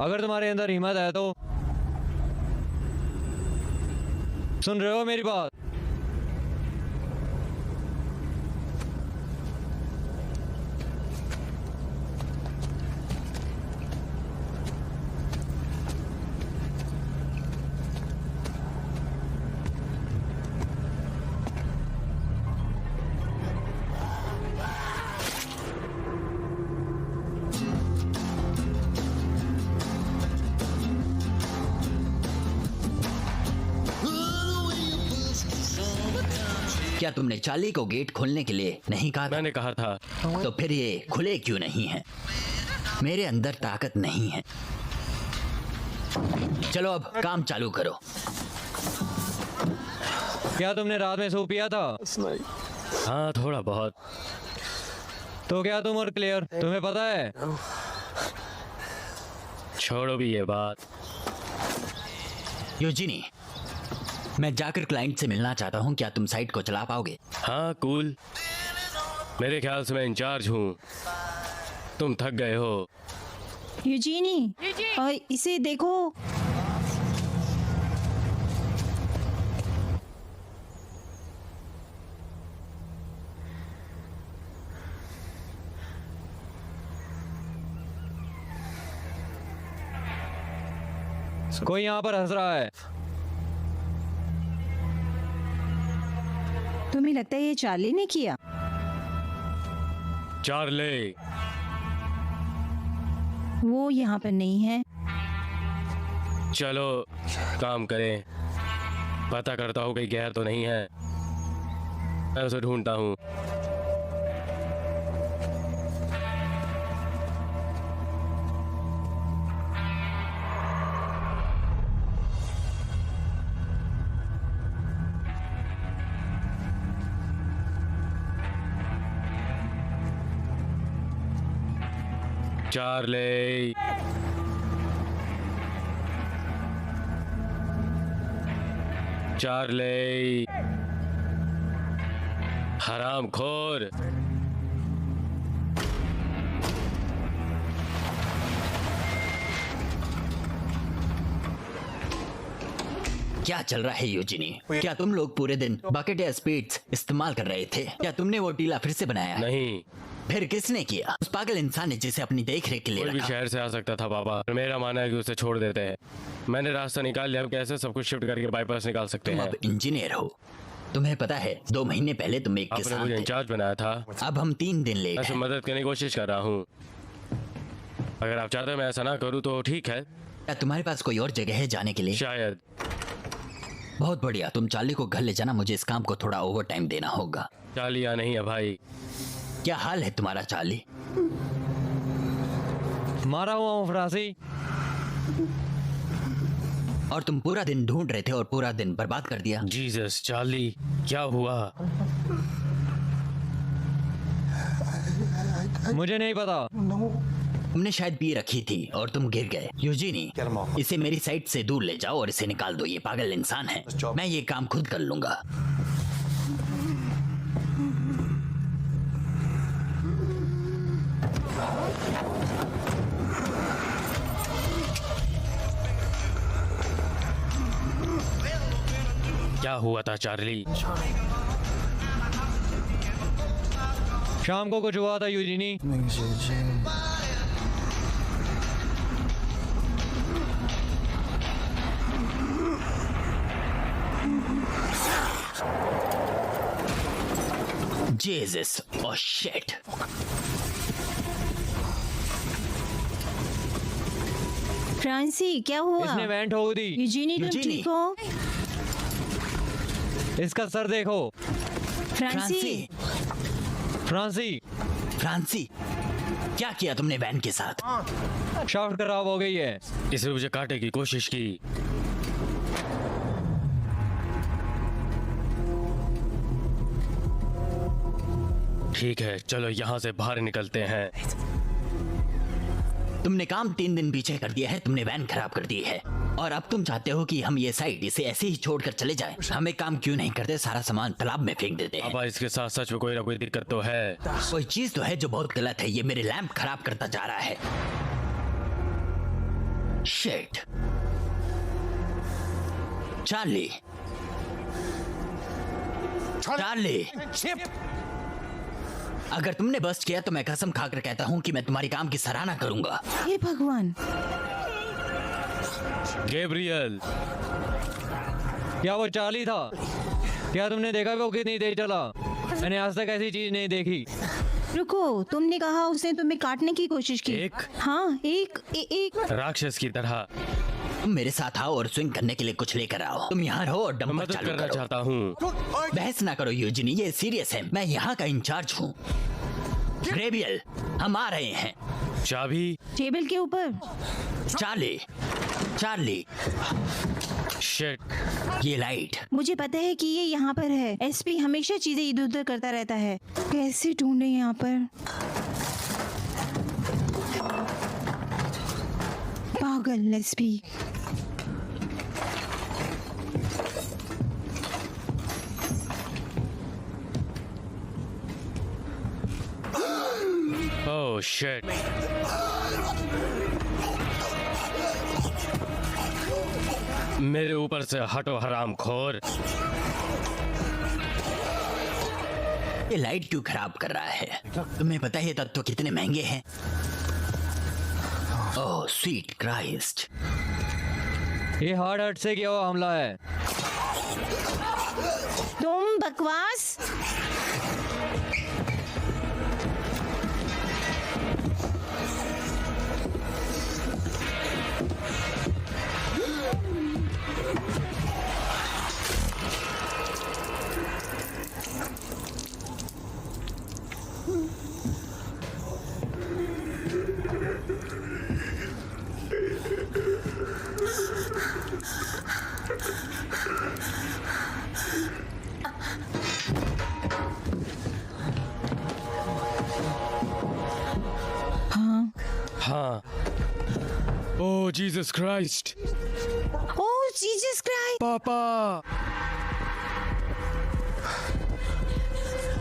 अगर तुम्हारे अंदर हिम्मत है तो। सुन रहे हो मेरी बात? क्या तुमने चार्ली को गेट खोलने के लिए नहीं कहा था? मैंने कहा था। तो फिर ये खुले क्यों नहीं है? मेरे अंदर ताकत नहीं है। चलो अब काम चालू करो। क्या तुमने रात में सूप पिया था? हाँ, थोड़ा बहुत। तो क्या तुम और क्लियर, तुम्हें पता है? छोड़ो भी ये बात। यूजिनी, मैं जाकर क्लाइंट से मिलना चाहता हूँ। क्या तुम साइट को चला पाओगे? हाँ, कूल। मेरे ख्याल से मैं इंचार्ज हूँ। तुम थक गए हो। यूजीनी, और इसे देखो। कोई यहाँ पर हंस रहा है। तुम्हें लगता है ये चार्ली ने किया? चार्ली, वो यहाँ पर नहीं है। चलो काम करें। पता करता हूँ कहीं गैर तो नहीं है। मैं उसे ढूंढता हूँ। चार्ली, चार्ली, हरामखोर। क्या चल रहा है यूजिनी? क्या तुम लोग पूरे दिन बकेट या स्पीड्स इस्तेमाल कर रहे थे? क्या तुमने वो टीला फिर से बनाया है? नहीं, फिर किसने किया? उस पागल इंसान ने जिसे अपनी देख रेख के लिए कोई भी रखा। शहर से आ सकता था पापा। मेरा मानना है कि उसे छोड़ देते हैं। मैंने रास्ता निकाल लिया। हम कैसे सब कुछ शिफ्ट करके बाईपास निकाल सकते तुम हैं? अब इंजीनियर हो। तुम्हें पता है 2 महीने पहले तुम एक आपने किसान मुझे थे। इंचार्ज बनाया था। अब हम 3 दिन लेट मैं हैं। मदद करने की कोशिश कर रहा हूँ। अगर आप चाहते हैं मैं ऐसा ना करूँ तो ठीक है। क्या तुम्हारे पास कोई और जगह है जाने के लिए? शायद। बहुत बढ़िया। तुम चार्ली को घर ले जाना। मुझे इस काम को थोड़ा ओवर टाइम देना होगा। चार्ली या नहीं है भाई। क्या हाल है तुम्हारा चार्ली? मारा हुआ हूँ फ्रांसी। और तुम पूरा दिन ढूंढ रहे थे और पूरा दिन बर्बाद कर दिया। जीसस, चार्ली, क्या हुआ? मुझे नहीं पता। तुमने शायद पी रखी थी और तुम गिर गए। यूजीनी, इसे मेरी साइड से दूर ले जाओ और इसे निकाल दो। ये पागल इंसान है। मैं ये काम खुद कर लूंगा। क्या हुआ था चार्ली? शाम को कुछ हुआ था यूजिनी। Jesus, oh shit. फ्रांसी, क्या हुआ? इसने वैन ठोक दी। यूजीनी, तुम यूजीनी। ठीक हो? इसका सर देखो। फ्रांसी, फ्रांसी, फ्रांसी, क्या किया तुमने वैन के साथ? शाफ्ट खराब हो गई है। इसने मुझे काटने की कोशिश की। ठीक है, चलो यहाँ से बाहर निकलते हैं। तुमने काम 3 दिन पीछे कर दिया है। तुमने वैन खराब कर दी है और अब तुम चाहते हो कि हम ये साइड इसे ऐसे ही छोड़कर चले जाएं। हम एक काम क्यों नहीं करते? सारा सामान तालाब में फेंक देते हैं। पापा, इसके साथ सच में कोई ना कोई दिक्कत तो है। कोई चीज तो है जो बहुत गलत है। ये मेरे लैंप खराब करता जा रहा है। शिट। चार्ली, चार्ली, अगर तुमने बस्ट किया तो मैं कसम खाकर कहता हूँ कि मैं तुम्हारी काम की सराहना करूंगा। हे भगवान। गैब्रियल, क्या वो चार्ली था? क्या तुमने देखा वो कितनी तेज चला? मैंने आज तक ऐसी चीज नहीं देखी। रुको, तुमने कहा उसने तुम्हें काटने की कोशिश की। एक? हाँ, एक। राक्षस की तरह। तुम मेरे साथ आओ और स्विंग करने के लिए कुछ लेकर आओ। तुम यहाँ रहो और मैं डंपर मदद चालू करना करो। चाहता हूँ। बहस ना करो यूजिनी, ये सीरियस है। मैं यहाँ का इंचार्ज हूँ। ग्रेबियल, हम आ रहे हैं। चाबी। टेबल के ऊपर। Charlie, Charlie, shit. ये लाइट। मुझे पता है कि ये यहाँ पर है। एसपी हमेशा चीजें इधर उधर करता रहता है। कैसे ढूंढे यहाँ पर? पागल एसपी। Oh shit. मेरे ऊपर से हटो हरामखोर। ये लाइट क्यों खराब कर रहा है? तुम्हें पता है ये तत्व कितने महंगे हैं? Oh sweet Christ. ये हार्ड हट से किया हुआ हमला है। तुम बकवास। हाँ। ओह जीसस क्राइस्ट। ओह जीसस क्राइस्ट। पापा।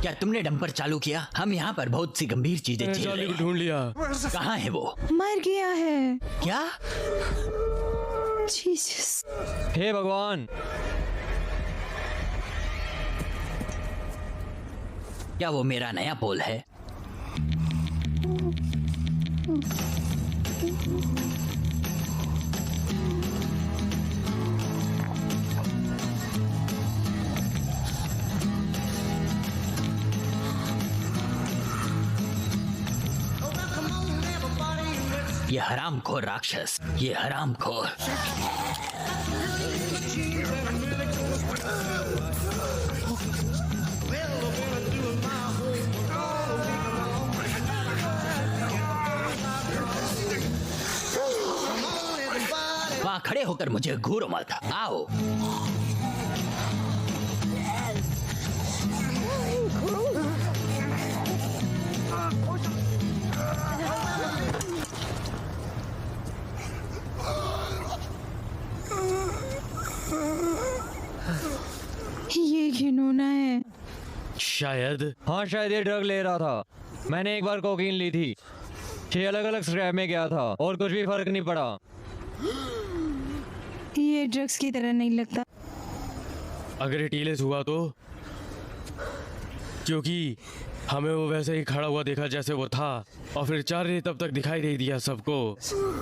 क्या तुमने डंपर चालू किया? हम यहाँ पर बहुत सी गंभीर चीजें मैंने झेल चार्ली रहे को हैं। ढूंढ लिया। कहाँ है वो? मर गया है। क्या? जीसस। हे भगवान। क्या वो मेरा नया पोल है? ये हरामखोर राक्षस, ये हरामखोर। वहां खड़े होकर मुझे घूरो मत। आओ। ये घिनौना है। शायद। हाँ शायद ये ड्रग ले रहा था। मैंने एक बार कोकीन ली थी। 6 अलग अलग स्क्रैप में गया था और कुछ भी फर्क नहीं पड़ा। ये ड्रग्स की तरह नहीं लगता। अगर ये टीलेस हुआ तो? क्योंकि हमें वो वैसे ही खड़ा हुआ देखा जैसे वो था, और फिर चार्ली तब तक दिखाई नहीं दिया सबको।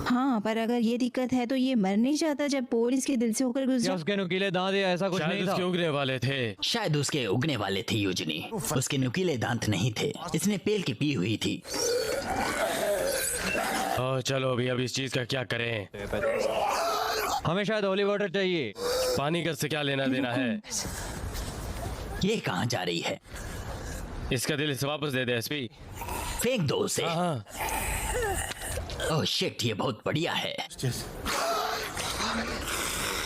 हाँ पर अगर ये दिक्कत है तो ये मर नहीं जाता जब पोल इसके दिल से होकर क्या गुजरा। उसके नुकीले दांत या ऐसा कुछ शायद नहीं था? उसके उगने वाले थे। शायद उसके उगने वाले थे यूजनी। उसके नुकीले दांत नहीं थे। इसने पेल की पी हुई थी। ओह चलो अभी अब इस चीज का क्या करें? हमें शायद होली वाटर चाहिए। पानी का से क्या लेना देना है? ये कहाँ जा रही है? इसका दिल इसे वापस दे दे एसपी। फेंक दो उसे। हाँ। ओह शिट, ये बहुत बढ़िया है।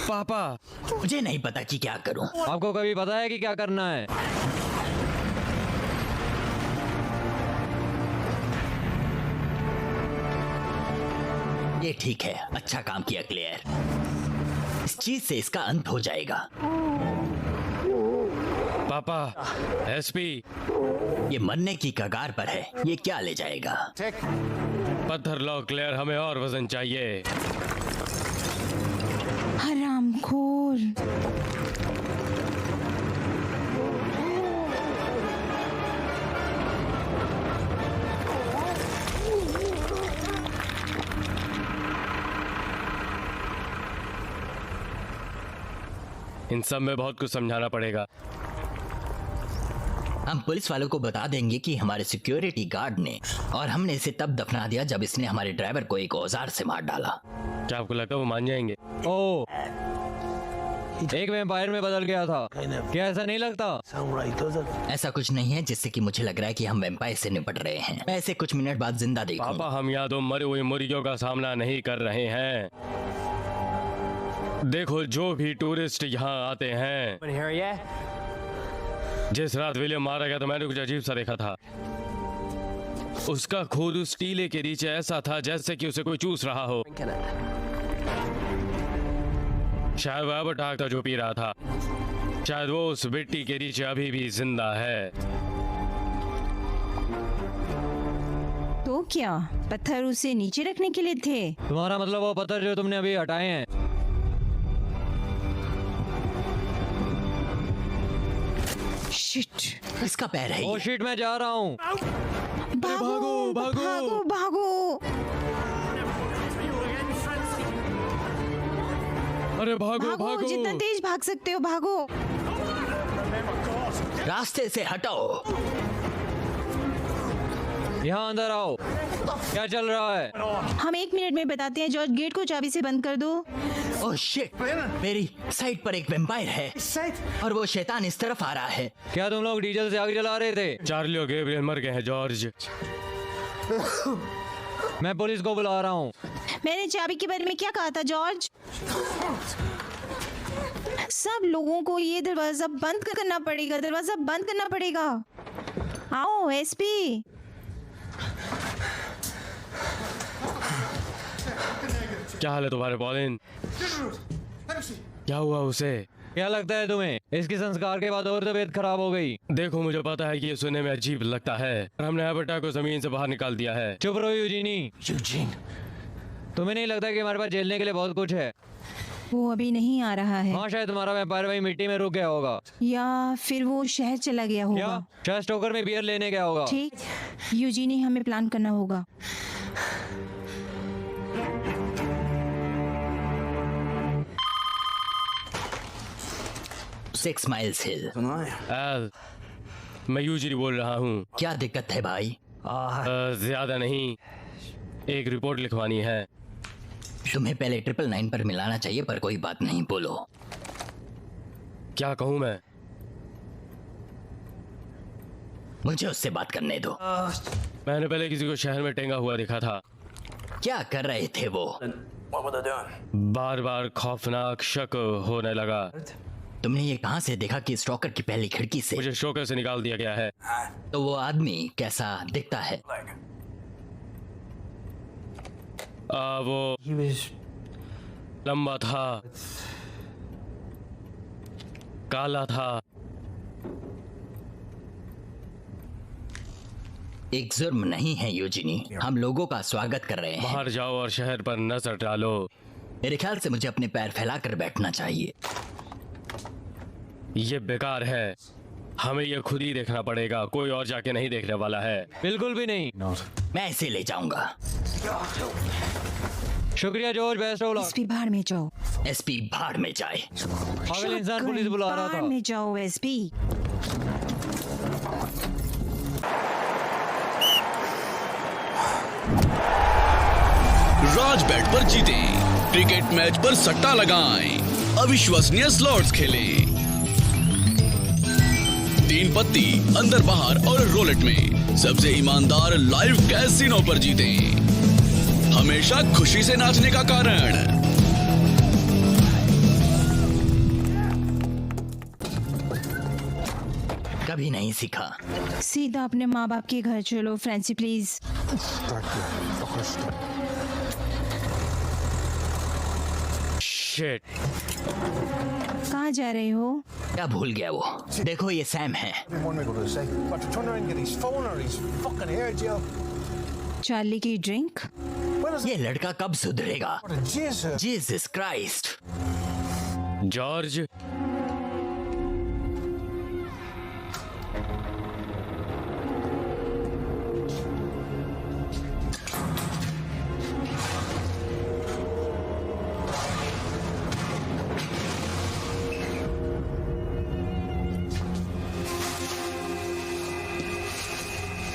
पापा। मुझे नहीं पता कि क्या करूं। आपको कभी पता है कि क्या करना है? ये ठीक है, अच्छा काम किया क्लेयर। इस चीज से इसका अंत हो जाएगा। पापा। एसपी। ये मरने की कगार पर है। ये क्या ले जाएगा? पत्थर लो क्लियर, हमें और वजन चाहिए। हरामखोर। इन सब में बहुत कुछ समझाना पड़ेगा। हम पुलिस वालों को बता देंगे कि हमारे सिक्योरिटी गार्ड ने, और हमने इसे तब दफना दिया जब इसने हमारे ड्राइवर को एक औजार से मार डाला। क्या आपको लगता है वो मान जाएंगे? ओ, एक वैम्पायर में बदल गया था, क्या ऐसा नहीं लगता? Sound right, does it? ऐसा कुछ नहीं है जिससे कि मुझे लग रहा है कि हम वैम्पायर से निपट रहे हैं। मैं इसे कुछ मिनट बाद जिंदा देखूंगा। पापा, हम यहाँ तो मरी हुई मुर्गियों का सामना नहीं कर रहे हैं। देखो, जो भी टूरिस्ट यहाँ आते हैं, Been here yet? जिस रात विलियम मारा गया तो मैंने कुछ अजीब सा देखा था। उसका खून उस टीले के नीचे ऐसा था जैसे कि उसे कोई चूस रहा हो। Drinking it. शायद वह बटाक था जो पी रहा था। शायद वो उस मिट्टी के नीचे अभी भी जिंदा है। तो क्या पत्थर उसे नीचे रखने के लिए थे? तुम्हारा मतलब वो पत्थर जो तुमने अभी हटाए हैं? शिट। इसका पैर है ओ ये। शिट, मैं जा रहा हूँ। भागो भागो। भागो भागो। अरे भागो भागो, भागो। जितना तेज भाग सकते हो भागो। रास्ते से हटो। यहाँ अंदर आओ। क्या चल रहा है? हम 1 मिनट में बताते हैं। जॉर्ज, गेट को चाबी से बंद कर दो। ओह शिट, मेरी साइड पर एक वैम्पायर है और वो शैतान इस तरफ आ रहा है। क्या तुम लोग डीजल से आग जला रहे थे? चार्ली और गैब्रियल मर गए हैं जॉर्ज। मैं पुलिस को बुला रहा हूँ। मैंने चाबी के बारे में क्या कहा था जॉर्ज? सब लोगों को ये दरवाजा बंद करना पड़ेगा। दरवाजा बंद करना पड़ेगा। आओ एसपी। क्या हाल है तुम्हारे पॉलिन? क्या हुआ उसे? क्या लगता है तुम्हें? इसके संस्कार के बाद और तबीयत खराब हो गई। देखो, मुझे पता है कि ये सुनने में अजीब लगता है, पर हमने एबर्टा को जमीन से बाहर निकाल दिया है। चुप रहो यूजीनी। Eugene. तुम्हें नहीं लगता कि हमारे पास झेलने के लिए बहुत कुछ है? वो अभी नहीं आ रहा है। हाँ, शायद तुम्हारा व्यापार वही मिट्टी में रुक गया होगा। या फिर वो शहर चला गया क्या? होगा। शायद स्टोकर में बियर लेने गया होगा। ठीक, यूजीनी, हमें प्लान करना होगा। सिक्स माइल्स हिल। एल, मैं यूजली बोल रहा हूँ। क्या दिक्कत है भाई? ज्यादा नहीं, एक रिपोर्ट लिखवानी है। तुम्हें पहले 999 पर मिलाना चाहिए, पर कोई बात नहीं, बोलो। क्या कहूँ मैं? मुझे उससे बात करने दो। मैंने पहले किसी को शहर में टेंगा हुआ देखा था। क्या कर रहे थे वो? What were they doing? बार बार खौफनाक शक होने लगा। तुमने ये कहाँ से देखा कि स्टॉकर की पहली खिड़की से? मुझे शोकर से निकाल दिया गया है। तो वो आदमी कैसा दिखता है? Like, वो he was लंबा था, काला था। एक जुर्म नहीं है यूजिनी, हम लोगों का स्वागत कर रहे हैं। बाहर जाओ और शहर पर नजर डालो। मेरे ख्याल से मुझे अपने पैर फैलाकर बैठना चाहिए। ये बेकार है, हमें ये खुद ही देखना पड़ेगा, कोई और जाके नहीं देखने वाला है। बिल्कुल भी नहीं। मैं इसे ले जाऊंगा। शुक्रिया George, best of luck. SP भाड़ में जाओ। एसपी भाड़ में जाए। पागल इंसान पुलिस बुला रहा भाड़ था। में जाओ एसपी। राज बैट पर जीतें, क्रिकेट मैच पर सट्टा लगाएं, अविश्वसनीय स्लॉट्स खेलें। 3 पत्ती, अंदर बाहर और रोलेट में सबसे ईमानदार लाइव कैसीनो पर जीतें। हमेशा खुशी से नाचने का कारण। कभी नहीं सीखा। सीधा अपने माँ बाप के घर चलो फ्रेंसी प्लीज। शिट, कहाँ जा रहे हो? क्या भूल गया वो? देखो ये सैम है। One wiggle to say, but to turn around and get his phone or his fucking hair gel. Charlie की ड्रिंक। When is ये लड़का कब सुधरेगा? what a Jesus? Jesus Christ. George,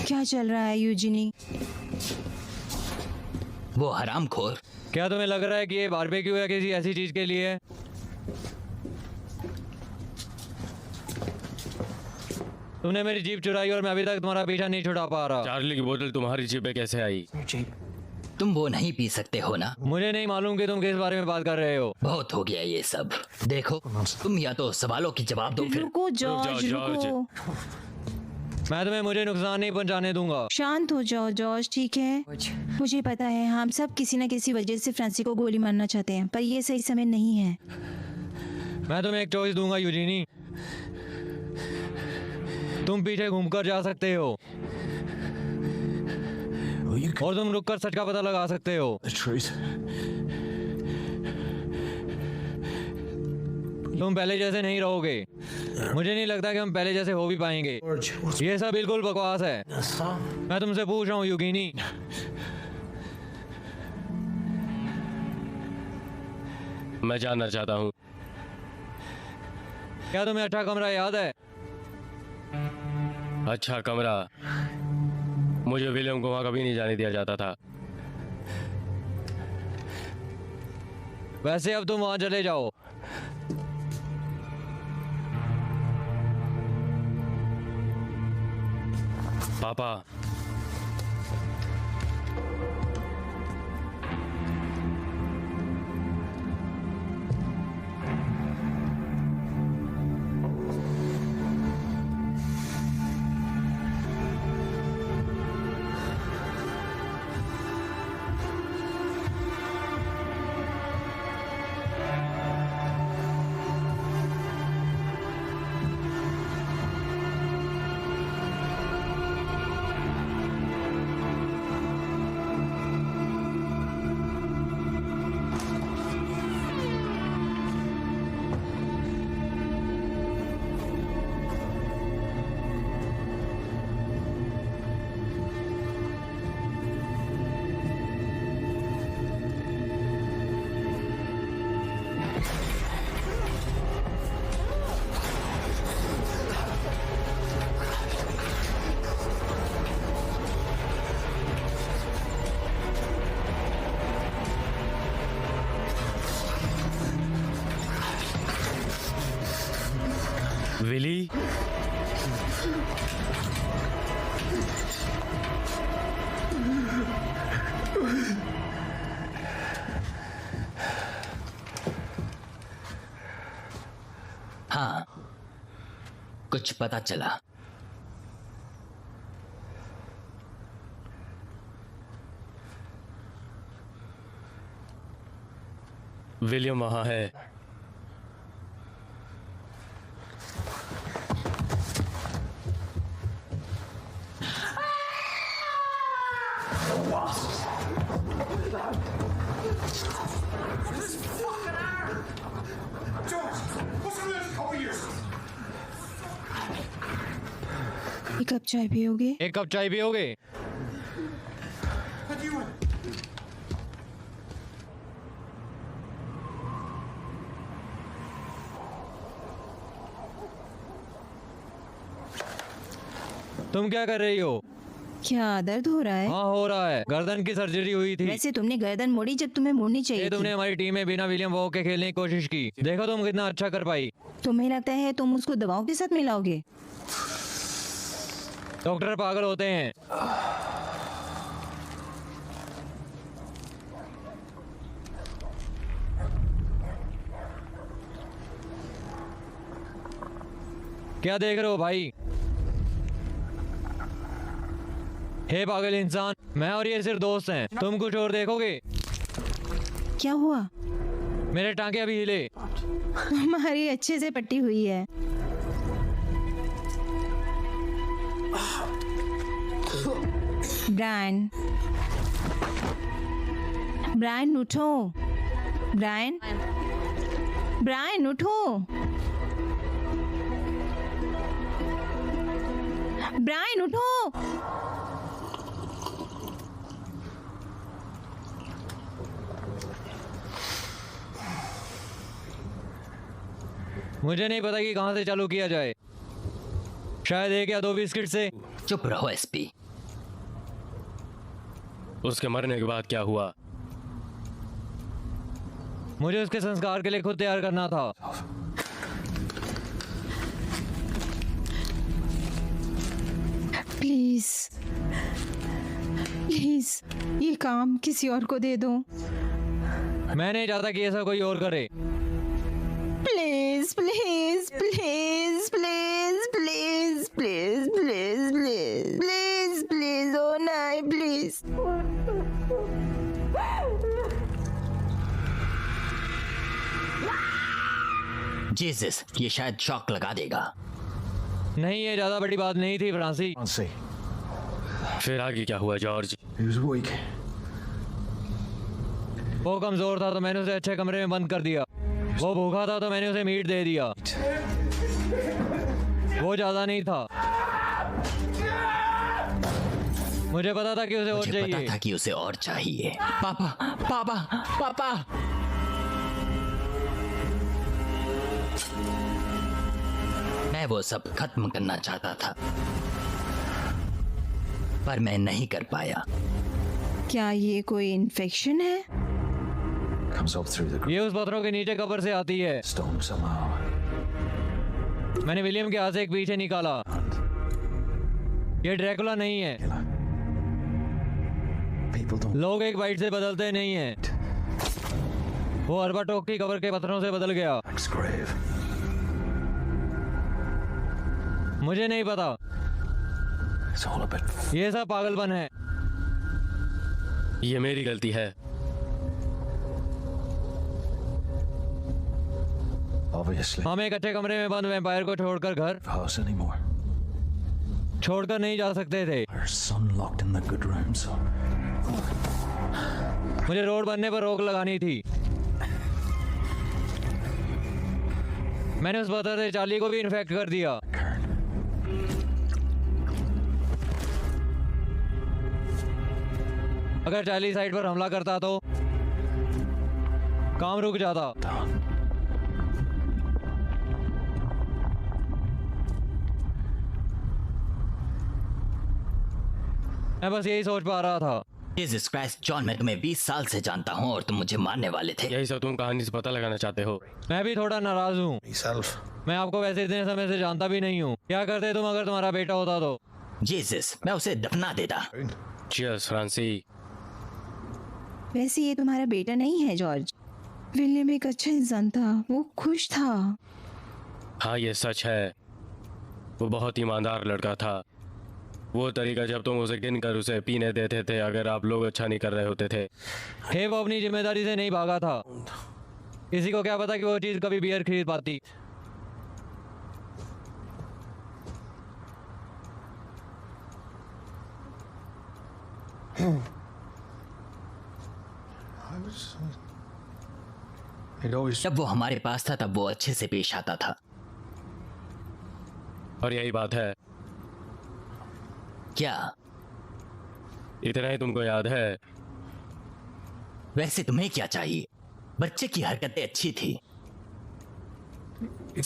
क्या चल रहा है यूजिनी? वो हरामखोर क्या तुम्हें लग रहा है कि ये बारबेक्यू या किसी ऐसी चीज के लिए है? तुमने मेरी जीप चुराई और मैं अभी तक तुम्हारा पीछा नहीं छुड़ा पा रहा। चार्ली की बोतल तुम्हारी जीप पे कैसे आई? तुम वो नहीं पी सकते हो ना? मुझे नहीं मालूम कि तुम किस बारे में बात कर रहे हो। बहुत हो गया ये सब। देखो, तुम या तो सवालों की जवाब दो फिर। रुको जॉर्ज, जॉर्ज। रुको। मैं तुम्हें मुझे नुकसान नहीं पहुंचाने दूंगा। शांत हो जाओ जॉर्ज, ठीक है? मुझे पता है हम सब किसी न किसी वजह से फ्रांसी को गोली मारना चाहते हैं, पर ये सही समय नहीं है। मैं तुम्हें एक चॉइस दूंगा यूजीनी। तुम पीछे घूमकर जा सकते हो और तुम रुककर सच का पता लगा सकते हो। The truth. तुम पहले जैसे नहीं रहोगे। मुझे नहीं लगता कि हम पहले जैसे हो भी पाएंगे। George, what's ये सब बिल्कुल बकवास है। the song? मैं तुमसे पूछ रहा हूँ यूगिनी। मैं जानना चाहता हूँ। क्या तुम्हें अच्छा कमरा याद है? अच्छा कमरा? मुझे विलियम को वहाँ कभी नहीं जाने दिया जाता था। वैसे अब तुम वहां चले जाओ। पापा, विली, हाँ, कुछ पता चला। विलियम वहाँ है। एक कप चाय पियोगे? एक कप चाय पियोगे? तुम क्या कर रही हो? क्या दर्द हो रहा है? हाँ हो रहा है। गर्दन की सर्जरी हुई थी। वैसे तुमने गर्दन मोड़ी जब तुम्हें मोड़नी चाहिए ये थी। तुमने हमारी टीम में बिना विलियम वॉक के खेलने की कोशिश की। देखो तुम कितना अच्छा कर पाई। तुम्हें लगता है तुम उसको दवाओं के साथ मिलाओगे? डॉक्टर पागल होते हैं। क्या देख रहे हो भाई? हे पागल इंसान, मैं और ये सिर्फ दोस्त हैं। तुम कुछ और देखोगे? क्या हुआ? मेरे टांके अभी हिले। हमारी अच्छे से पट्टी हुई है। ब्रायन, ब्रायन उठो। ब्रायन, ब्रायन उठो। ब्रायन उठो। मुझे नहीं पता कि कहां से चालू किया जाए। शायद एक या दो बिस्किट से। चुप रहो एसपी। उसके मरने के बाद क्या हुआ? मुझे उसके संस्कार के लिए खुद तैयार करना था। प्लीज प्लीज ये काम किसी और को दे दो। मैं नहीं चाहता कि ऐसा कोई और करे। Please please please please please please please please please please ओ नहीं प्लीज। जीसस, ये शायद शॉक लगा देगा। नहीं, ये ज्यादा बड़ी बात नहीं थी फ्रांसी। Can't see. फिर आगे क्या हुआ जॉर्ज? He was weak. वो कमजोर था तो मैंने उसे अच्छे कमरे में बंद कर दिया। वो भूखा था तो मैंने उसे मीट दे दिया। वो ज्यादा नहीं था। मुझे पता था कि उसे और मुझे पता चाहिए। था कि उसे और चाहिए। पापा पापा पापा। मैं वो सब खत्म करना चाहता था, पर मैं नहीं कर पाया। क्या ये कोई इन्फेक्शन है? Comes up through the ये उस पत्थरों के नीचे कब्र से आती है। stone somehow. मैंने विलियम के हाथ से एक पीछे निकाला। ये ड्रैकुला नहीं है। People don't लोग एक बाइट से बदलते नहीं हैं। वो अरबाटोक की कब्र के पत्थरों से बदल गया। Max grave. मुझे नहीं पता। It's all a bit ये सब पागलपन है। ये मेरी गलती है। obviously हम एक अच्छे कमरे में बंद वैम्पायर को छोड़कर घर house anymore. छोड़कर नहीं जा सकते थे। Our son locked in the good room, so मुझे रोड बनने पर रोक लगानी थी। मैंने उस पत्थर से चार्ली को भी इन्फेक्ट कर दिया। अगर चार्ली साइड पर हमला करता तो काम रुक जाता। मैं बस यही सोच पा रहा था। जीसस क्राइस्ट, जॉन, मैं तुम्हें 20 साल से जानता हूँ और तुम मुझे मारने वाले थे। यही सब तुम कहानी से पता लगाना चाहते हो? मैं भी थोड़ा नाराज हूँ। myself. मैं आपको वैसे इतने समय से जानता भी नहीं हूँ। क्या करते तुम अगर तुम्हारा बेटा होता तो? जीसस, मैं उसे दफना देता। चीयर्स फ्रांसी। वैसे ये तुम्हारा बेटा नहीं है जॉर्ज। विलियम एक अच्छा इंसान था, वो खुश था। हाँ, ये सच है। वो बहुत ईमानदार लड़का था। वो तरीका जब तुम उसे गिन कर उसे पीने देते थे अगर आप लोग अच्छा नहीं कर रहे होते थे। हे, वो अपनी जिम्मेदारी से नहीं भागा था। किसी को क्या पता कि वो चीज कभी बियर खरीद पाती। He'd always जब वो हमारे पास था तब वो अच्छे से पेश आता था। और यही बात है। क्या? इतना ही तुमको याद है? वैसे तुम्हें क्या चाहिए? बच्चे की हरकतें अच्छी थी।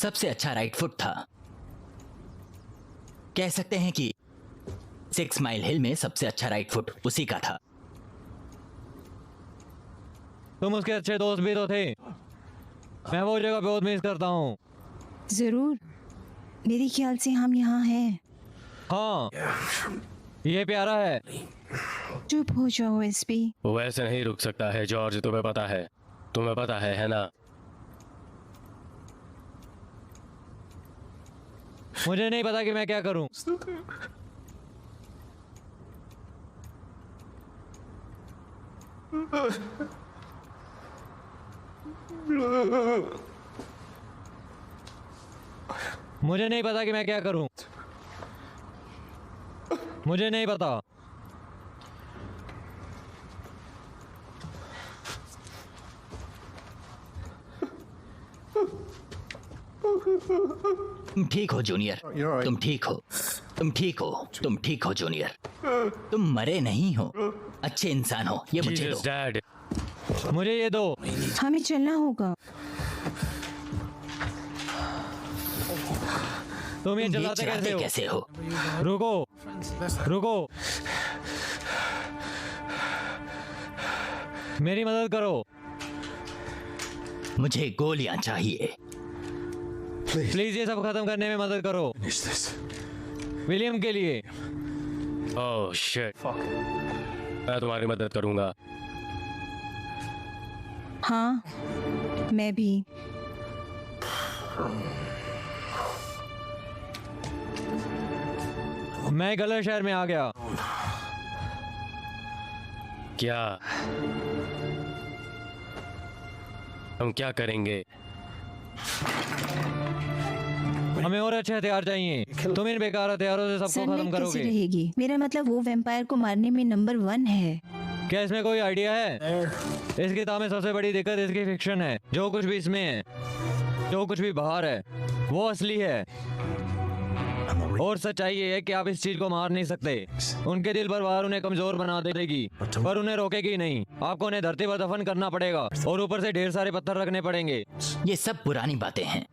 सबसे अच्छा राइट फुट था। कह सकते हैं कि 6 माइल हिल में सबसे अच्छा राइट फुट उसी का था। तुम उसके अच्छे दोस्त भी तो थे। मैं वो जगह बहुत मिस करता हूँ। जरूर, मेरे ख्याल से हम यहाँ हैं। हाँ, ये प्यारा है। चुप हो जाओ एसपी। वो ऐसे नहीं रुक सकता है जॉर्ज, तुम्हें पता है। तुम्हें पता है ना? मुझे नहीं पता कि मैं क्या करूं। मुझे नहीं पता कि मैं क्या करूं। मुझे नहीं पता। तुम ठीक हो जूनियर। You're right. तुम ठीक हो। तुम ठीक हो। तुम ठीक हो जूनियर। तुम मरे नहीं हो, अच्छे इंसान हो। ये मुझे दो। Jesus dad. मुझे ये दो। हमें चलना होगा। तुम ये तुम ये चलाते चलाते कैसे कैसे हो? हो? रुको, रुको, मेरी मदद करो। मुझे गोलियां चाहिए। प्लीज ये सब खत्म करने में मदद करो, Finish this. विलियम के लिए। ओह शिट, मैं तुम्हारी मदद करूंगा। हाँ, मैं भी। मैं गलत शहर में आ गया। क्या हम क्या करेंगे? हमें और अच्छे हथियार चाहिए। तुम इन बेकार हथियारों से सबको खत्म सनलाइट कैसे करोगे। रहेगी? मेरा मतलब वो वैम्पायर को मारने में नंबर 1 है। क्या इसमें कोई आइडिया है? इस किताब में सबसे बड़ी दिक्कत इसकी फिक्शन है। जो कुछ भी इसमें है, जो कुछ भी बाहर है, वो असली है। और सच्चाई ये है कि आप इस चीज को मार नहीं सकते। उनके दिल पर वार उन्हें कमजोर बना देगी, पर उन्हें रोकेगी नहीं। आपको उन्हें धरती पर दफन करना पड़ेगा और ऊपर से ढेर सारे पत्थर रखने पड़ेंगे। ये सब पुरानी बातें हैं।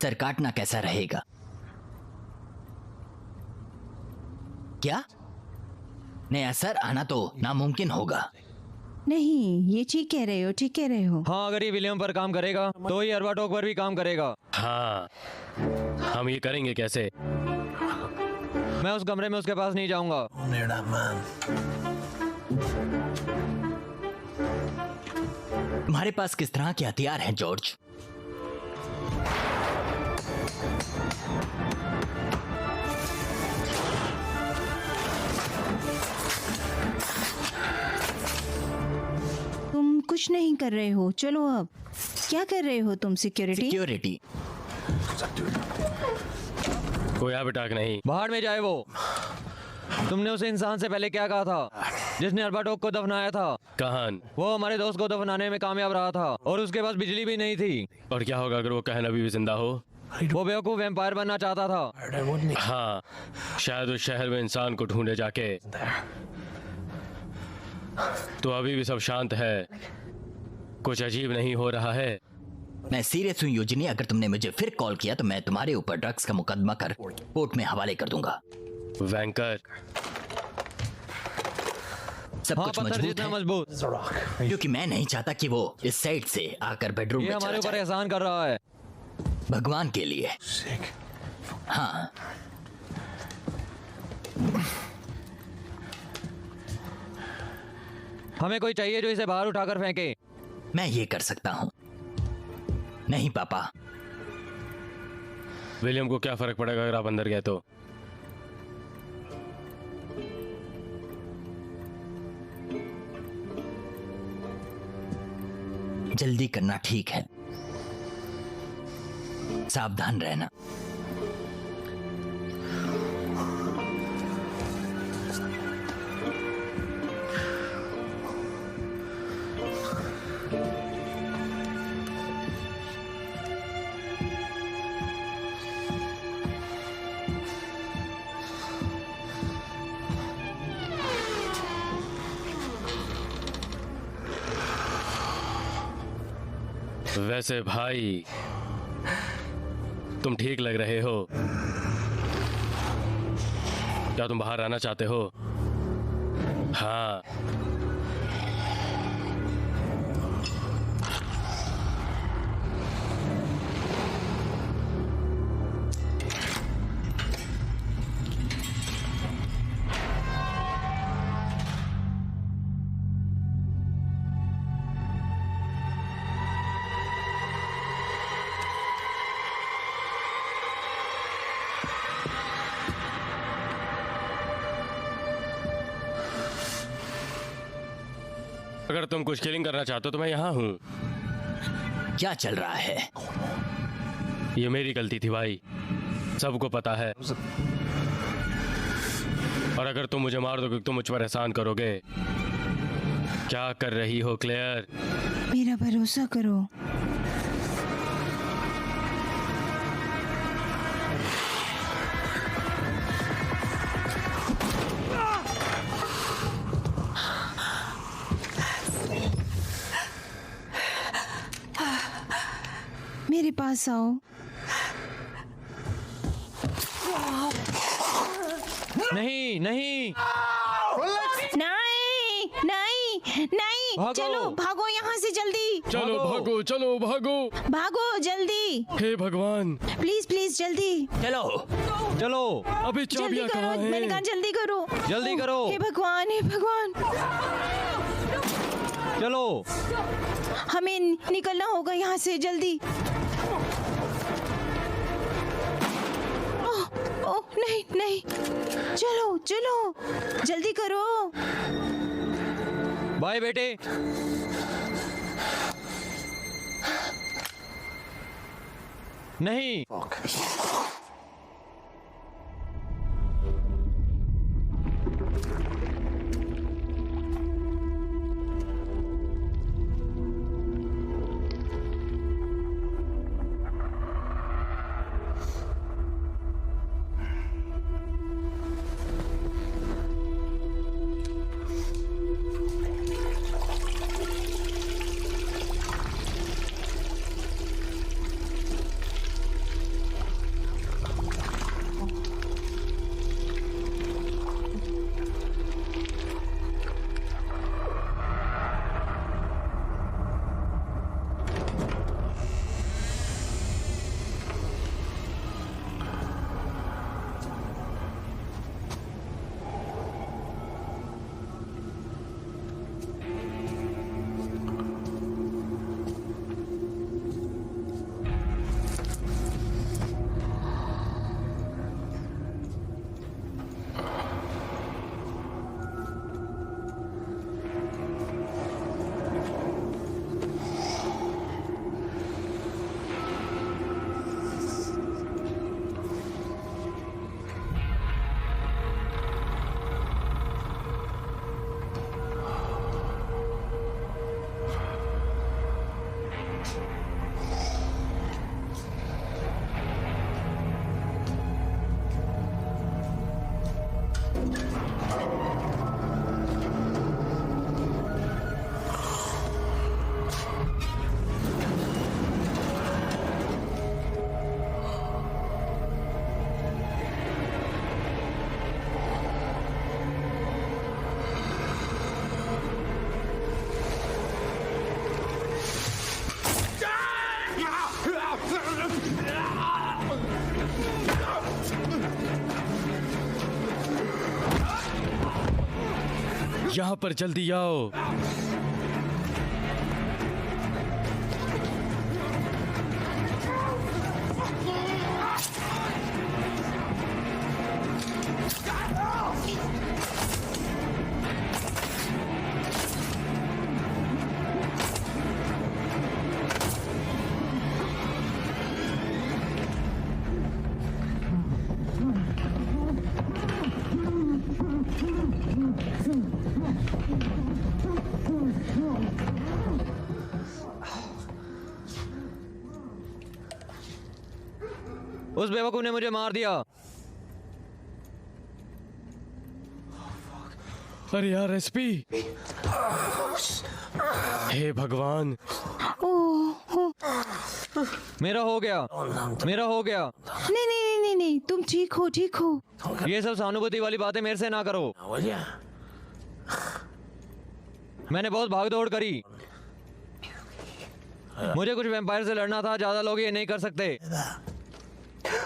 सर काटना कैसा रहेगा? क्या नया सर आना तो नामुमकिन होगा। नहीं, ये ठीक कह रहे हो, ठीक कह रहे हो। हाँ, अगर ये विलियम पर काम करेगा तो ये अर्बाटोक पर भी काम करेगा। हाँ, हम ये करेंगे कैसे? मैं उस कमरे में उसके पास नहीं जाऊंगा। Near that man. तुम्हारे पास किस तरह के हथियार हैं जॉर्ज? तुम कुछ नहीं कर रहे हो। चलो अब क्या कर रहे हो तुम? सिक्योरिटी? सिक्योरिटी? कोई आबिटाक नहीं। बाहर में जाए वो। तुमने उस इंसान से पहले क्या कहा था जिसने अर्बाटोक को दफनाया था? कहान? वो हमारे दोस्त को दफनाने में कामयाब रहा था और उसके पास बिजली भी नहीं थी। और क्या होगा अगर वो कहन अभी भी जिंदा हो? वो बेवकूफ वैम्पायर बनना चाहता था। There wouldn't he? हाँ, शायद उस शहर में इंसान को ढूंढे जाके। तो अभी भी सब शांत है, कुछ अजीब नहीं हो रहा है। मैं सीरियस हूँ यूजिनी। अगर तुमने मुझे फिर कॉल किया तो मैं तुम्हारे ऊपर ड्रग्स का मुकदमा कर कोर्ट में हवाले कर दूंगा। वैंकर, सब हाँ, कुछ पत्थर मजबूत जितना है, मजबूत। It's a rock. क्योंकि मैं नहीं चाहता कि वो इस साइड से आकर बेडरूम ये में हमारे चला ऊपर जाए। एहसान कर रहा है। भगवान के लिए। Sick. हाँ, हमें कोई चाहिए जो इसे बाहर उठाकर फेंके। मैं ये कर सकता हूँ। नहीं पापा, विलियम को क्या फर्क पड़ेगा अगर आप अंदर गए तो? जल्दी करना ठीक है, सावधान रहना। वैसे भाई, तुम ठीक लग रहे हो। क्या तुम बाहर आना चाहते हो? हाँ। अगर तुम कुछ किलिंग करना चाहते हो तो मैं यहाँ हूँ। क्या चल रहा है? ये मेरी गलती थी भाई, सबको पता है। और अगर तुम मुझे मार दोगे तुम मुझ पर एहसान करोगे। क्या कर रही हो क्लेयर? मेरा भरोसा करो। मेरे पास आओ। नहीं नहीं, नहीं नहीं, नहीं, भागो। चलो भागो यहाँ से जल्दी, चलो भागो, चलो भागो। भागो जल्दी, हे भगवान, प्लीज प्लीज जल्दी चलो। चलो अभी जल्दी चाबियां करो, कहाँ मैंने कहा हैं? जल्दी करो, जल्दी करो। हे भगवान, हे भगवान, चलो हमें निकलना होगा यहाँ से जल्दी। ओह ओह नहीं नहीं, चलो चलो जल्दी करो। बाय बेटे। नहीं, यहाँ पर जल्दी आओ। उस बेवकूफ ने मुझे मार दिया। अरे यार एसपी, हे भगवान। मेरा हो गया, मेरा हो गया। नहीं नहीं नहीं नहीं नहीं, तुम ठीक हो, ठीक हो। ये सब सहानुभूति वाली बातें मेरे से ना करो। मैंने बहुत भाग दौड़ करी। मुझे कुछ वैम्पायर से लड़ना था, ज्यादा लोग ये नहीं कर सकते।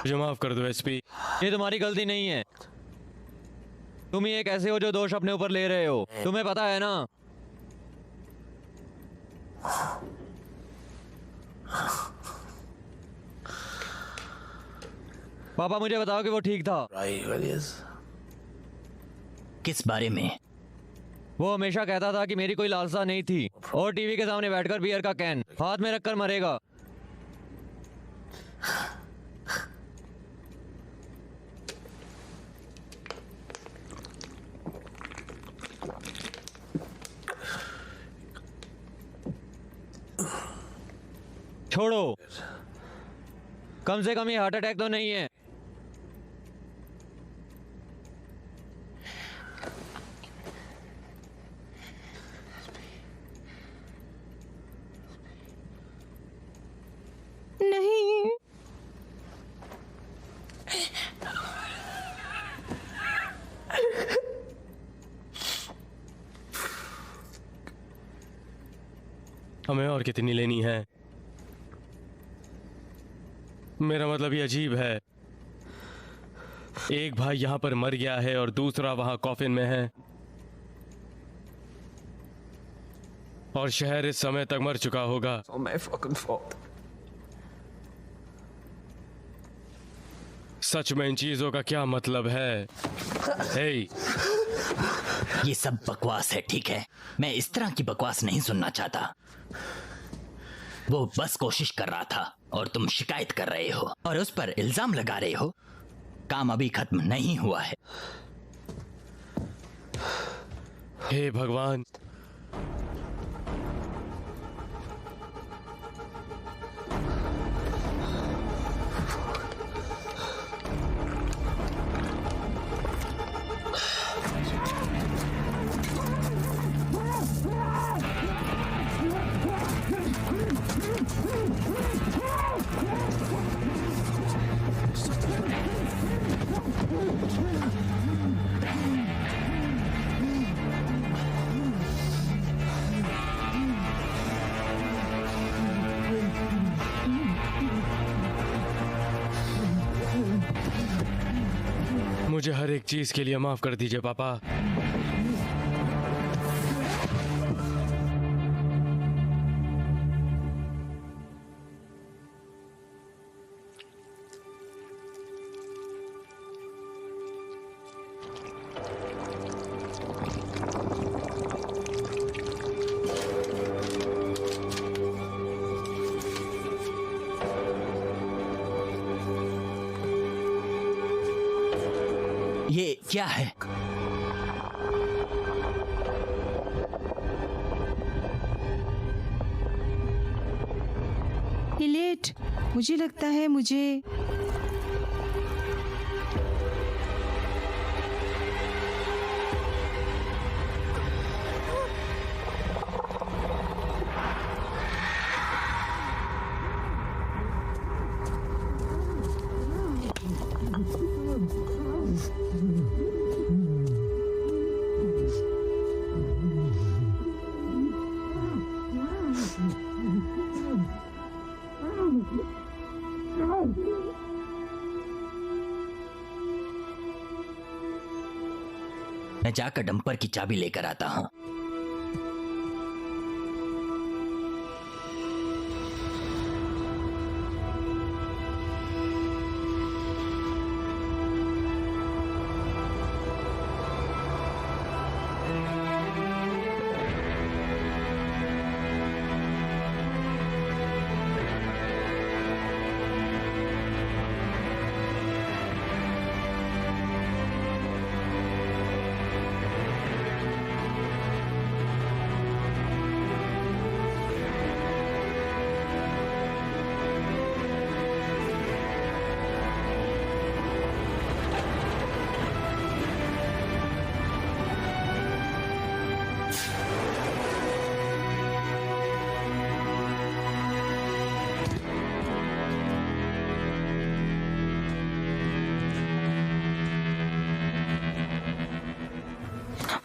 मुझे माफ कर दो एसपी। ये तुम्हारी गलती नहीं है। तुम ही एक ऐसे हो जो दोष अपने ऊपर ले रहे हो। तुम्हें पता है ना। पापा मुझे बताओ कि वो ठीक था। किस बारे में? वो हमेशा कहता था कि मेरी कोई लालसा नहीं थी और टीवी के सामने बैठकर बियर का कैन हाथ में रखकर मरेगा। छोड़ो, कम से कम ये हार्ट अटैक तो नहीं है। नहीं, हमें और कितनी लेनी है? मेरा मतलब ये अजीब है, एक भाई यहाँ पर मर गया है और दूसरा वहां कॉफिन में है, और शहर इस समय तक मर चुका होगा। It's all my fucking fault. सच में इन चीजों का क्या मतलब है? हे, ये सब बकवास है, ठीक है? मैं इस तरह की बकवास नहीं सुनना चाहता। वो बस कोशिश कर रहा था और तुम शिकायत कर रहे हो और उस पर इल्जाम लगा रहे हो। काम अभी खत्म नहीं हुआ है। हे भगवान, मुझे हर एक चीज के लिए माफ कर दीजिए पापा। ये क्या है? इलेट, मुझे लगता है मुझे मैं जाकर डंपर की चाबी लेकर आता हूँ।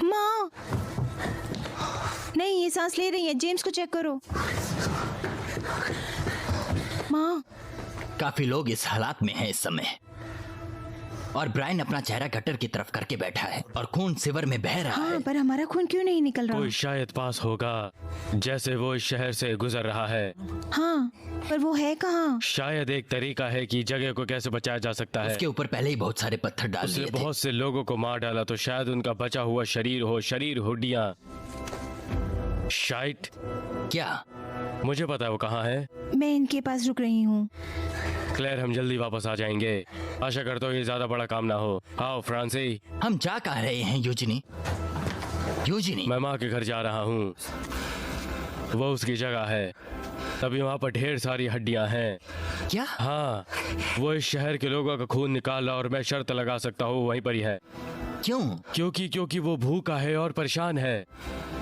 माँ, नहीं, ये सांस ले रही है। जेम्स को चेक करो। माँ, काफी लोग इस हालात में हैं इस समय, और ब्रायन अपना चेहरा गटर की तरफ करके बैठा है और खून सिवर में बह रहा हाँ, है। पर हमारा खून क्यों नहीं निकल रहा? कोई शायद पास होगा, जैसे वो इस शहर से गुजर रहा है। हाँ, पर वो है कहाँ? शायद एक तरीका है कि जगह को कैसे बचाया जा सकता है। उसके ऊपर पहले ही बहुत सारे पत्थर डाल उसने दिए थे। बहुत से लोगों को मार डाला, तो शायद उनका बचा हुआ शरीर हो, शरीर हड्डियां। शायद क्या? मुझे पता है वो कहाँ है। मैं इनके पास रुक रही हूँ। क्लेयर, हम जल्दी वापस आ जाएंगे। आशा करता हूँ ये ज्यादा बड़ा काम ना हो। आओ फ्रांसी। हम जा कहाँ रहे हैं यूजिनी? यूजिनी, मैं माँ के घर जा रहा हूँ, वो उसकी जगह है। तभी वहाँ पर ढेर सारी हड्डियाँ हैं। क्या? हाँ, वो इस शहर के लोगों का खून निकाला, और मैं शर्त लगा सकता हूँ वहीं पर ही है। क्यों? क्योंकि वो भूखा है और परेशान है।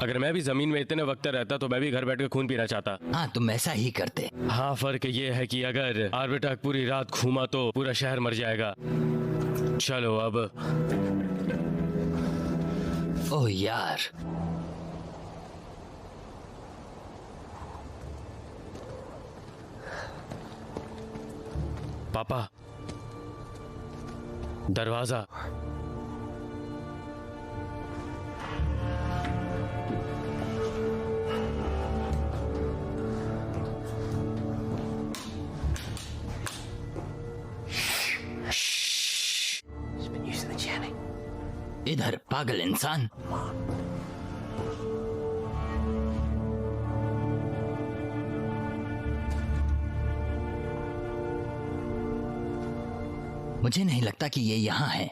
अगर मैं भी जमीन में इतने वक्त रहता तो मैं भी घर बैठकर खून पीना चाहता। हाँ, तुम ऐसा ही करते। हाँ, फर्क ये है कि अगर आर्बिटक पूरी रात घूमा तो पूरा शहर मर जाएगा। चलो अब। ओह यार, पापा, दरवाजा। इधर पागल इंसान। मुझे नहीं लगता कि ये यहाँ है।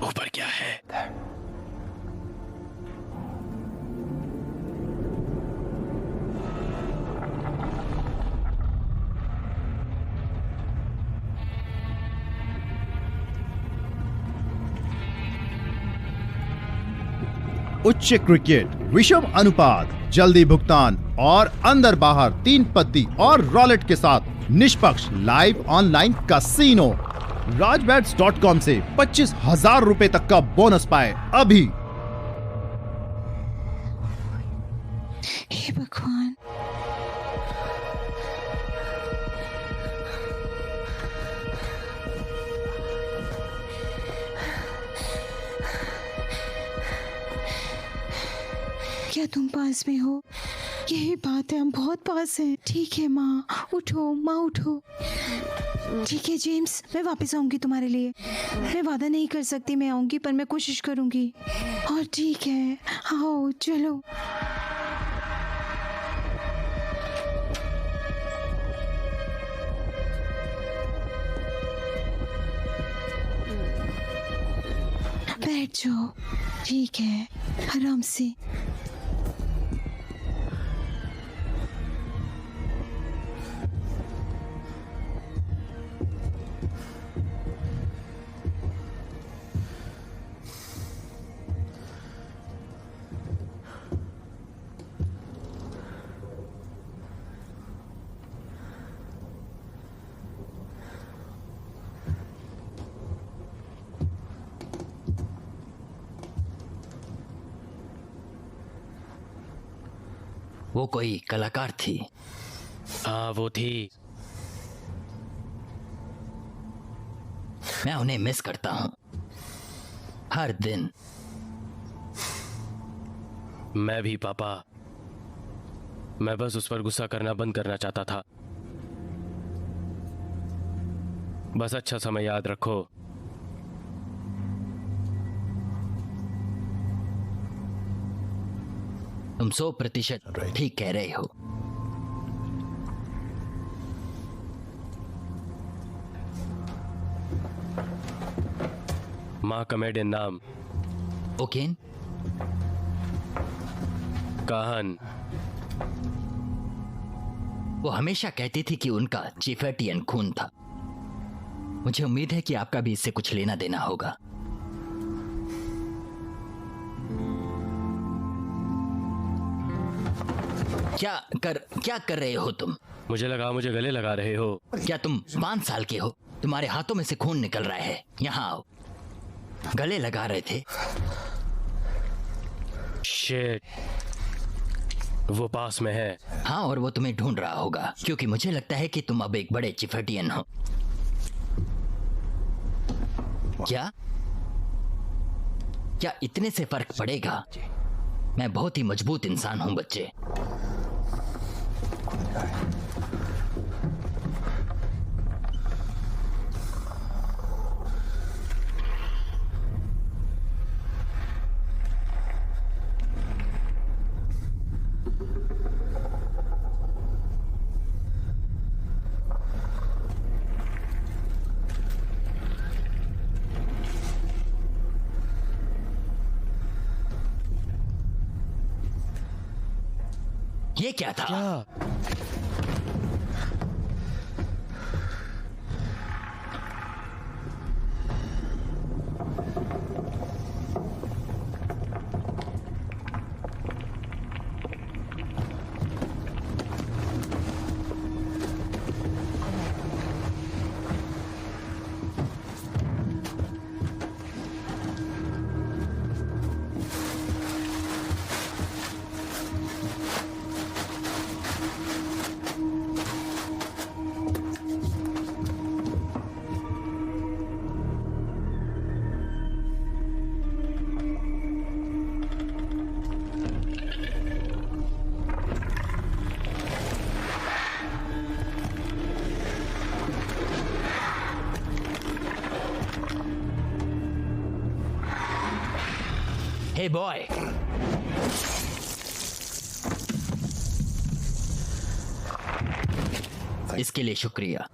ऊपर क्या है? उच्च क्रिकेट, विषम अनुपात, जल्दी भुगतान और अंदर बाहर 3 पत्ती और रॉलेट के साथ निष्पक्ष लाइव ऑनलाइन कैसीनो। rajbets.com से 25,000 रुपए तक का बोनस पाए अभी। हे भगवान, क्या तुम पास में हो? यही बात है, हम बहुत पास हैं। ठीक है माँ, उठो माँ, उठो। ठीक है जेम्स, मैं वापस आऊंगी तुम्हारे लिए। मैं वादा नहीं कर सकती मैं आऊंगी, पर मैं कोशिश करूंगी। और ठीक है, आओ चलो। बैठ जाओ। ठीक है, आराम से। वो कोई कलाकार थी। हाँ, वो थी। मैं उन्हें मिस करता हूँ हर दिन। मैं भी पापा। मैं बस उस पर गुस्सा करना बंद करना चाहता था। बस अच्छा समय याद रखो। तुम 100% ठीक कह रहे हो। माँ का मेडन नाम ओकेन। काहन। वो हमेशा कहती थी कि उनका चिफेटियन खून था। मुझे उम्मीद है कि आपका भी इससे कुछ लेना देना होगा। क्या कर रहे हो तुम? मुझे लगा मुझे गले लगा रहे हो। क्या तुम 5 साल के हो? तुम्हारे हाथों में से खून निकल रहा है। यहाँ आओ। गले लगा रहे थे। शिट, वो पास में है। हाँ, और वो तुम्हें ढूंढ रहा होगा, क्योंकि मुझे लगता है कि तुम अब एक बड़े चिफेटियन हो। क्या इतने से फर्क पड़ेगा? मैं बहुत ही मजबूत इंसान हूं बच्चे। ये क्या था? हे बॉय, इसके लिए शुक्रिया।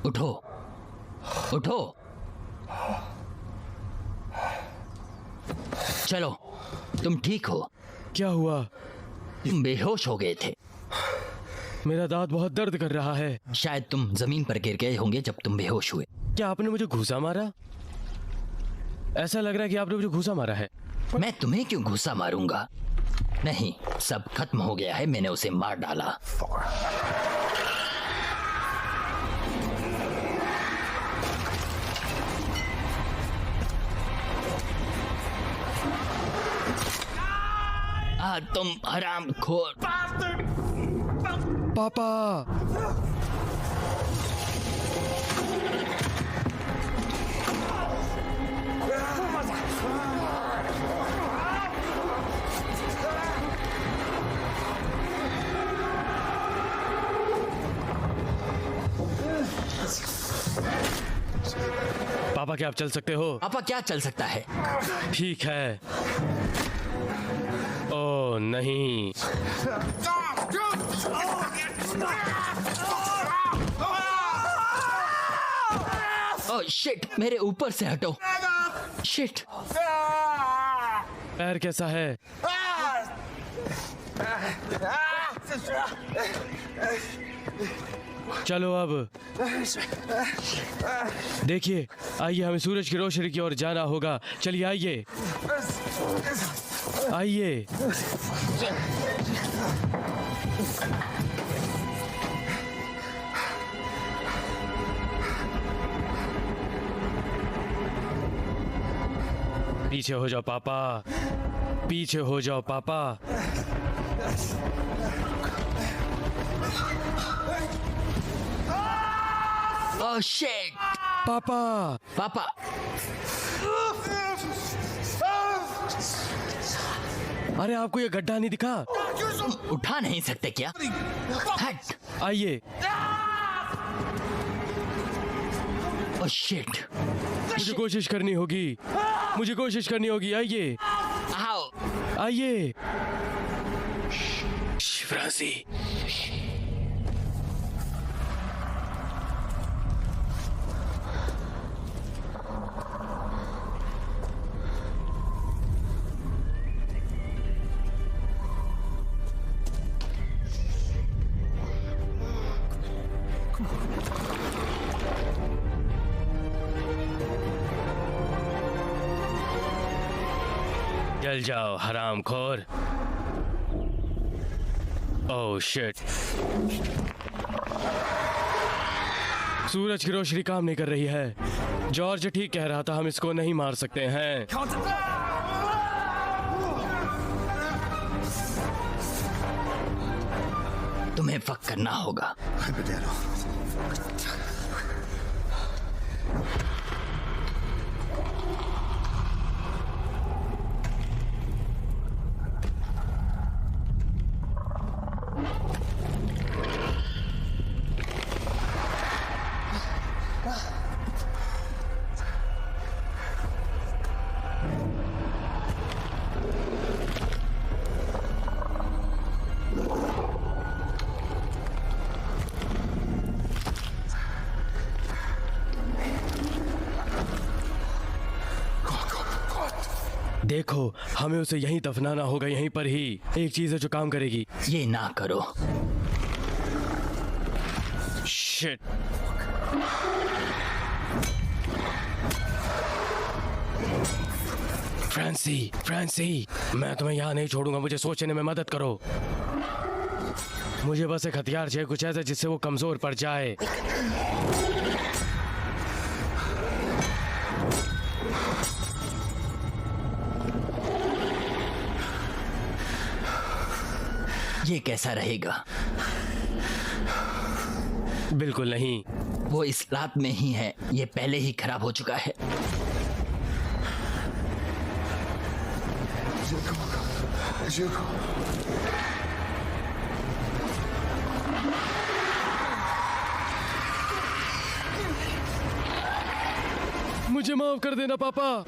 उठो उठो, चलो। तुम ठीक हो? क्या हुआ? तुम बेहोश हो गए थे। मेरा दांत बहुत दर्द कर रहा है। शायद तुम जमीन पर गिर गए होंगे जब तुम बेहोश हुए। क्या आपने मुझे घूसा मारा? ऐसा लग रहा है कि आपने मुझे घूसा मारा है। मैं तुम्हें क्यों घूसा मारूंगा? नहीं, सब खत्म हो गया है, मैंने उसे मार डाला। तुम हरामखोर। पापा, पापा क्या आप चल सकते हो? पापा क्या चल सकता है? ठीक है। ओ नहीं, ओह शिट, मेरे ऊपर से हटो। शिट। पैर कैसा है? चलो अब देखिए, आइए, हमें सूरज की रोशनी की ओर जाना होगा। चलिए आइए आइए। पीछे हो जाओ पापा, पीछे हो जाओ पापा। Oh shit. पापा, पापा, अरे आपको ये गड्ढा नहीं दिखा? उठा नहीं सकते क्या? हट। आइए। Oh shit. मुझे कोशिश करनी होगी, मुझे कोशिश करनी होगी। आइए आओ। आइए। फ्रांसी, जल जाओ हरामखोर। ओह शिट, सूरज की रोशनी काम नहीं कर रही है। जॉर्ज ठीक कह रहा था, हम इसको नहीं मार सकते हैं। तुम्हें वक्त करना होगा। देखो, हमें उसे यहीं दफनाना होगा, यहीं पर ही। एक चीज है जो काम करेगी। ये ना करो। शिट। फ्रांसी, फ्रांसी, मैं तुम्हें यहाँ नहीं छोड़ूंगा। मुझे सोचने में मदद करो। मुझे बस एक हथियार चाहिए, कुछ ऐसा जिससे वो कमजोर पड़ जाए। ये कैसा रहेगा? बिल्कुल नहीं। वो इस लात में ही है, ये पहले ही खराब हो चुका है। मुझे माफ कर देना पापा।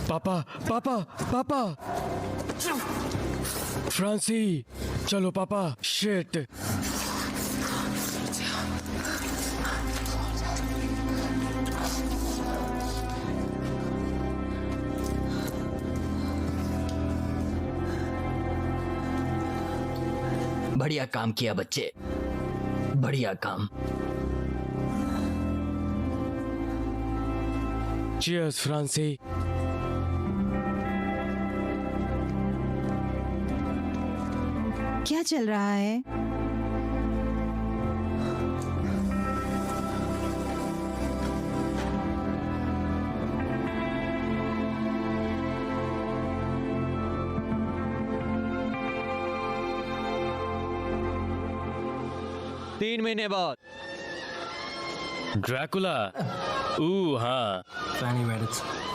पापा पापा पापा, फ्रांसी चलो पापा। शिट। बढ़िया काम किया बच्चे, बढ़िया काम। चीयर्स फ्रांसी। क्या चल रहा है? तीन महीने बाद ड्रैकुला। हाँ,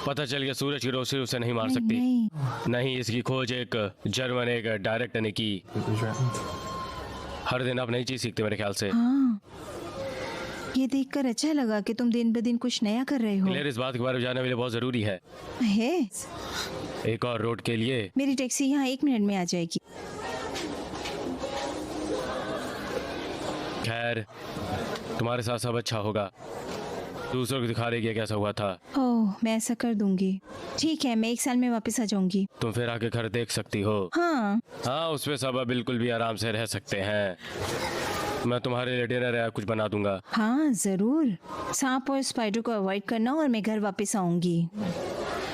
पता चल गया सूरज की रोशनी उसे नहीं मार सकती। नहीं, इसकी खोज एक जर्मन एक डायरेक्टर ने की। हर दिन आप नई चीज सीखते मेरे ख्याल से। हाँ, ये देखकर अच्छा लगा कि तुम दिन ब दिन कुछ नया कर रहे हो। क्लेयर, इस बात के बारे में जानना मेरे लिए बहुत जरूरी है। एक और रोड के लिए मेरी टैक्सी यहाँ 1 मिनट में आ जाएगी। खैर, तुम्हारे साथ सब अच्छा होगा। दूसरों को दिखा रही है कैसा हुआ था। ओह, मैं ऐसा कर दूंगी। ठीक है, मैं 1 साल में वापस आ जाऊंगी। तुम फिर आके घर देख सकती हो। हाँ हाँ, उसमें सब बिल्कुल भी आराम से रह सकते हैं। मैं तुम्हारे लिए डिनर या कुछ बना दूंगा। हाँ जरूर। सांप और स्पाइडर को अवॉइड करना और मैं घर वापस आऊंगी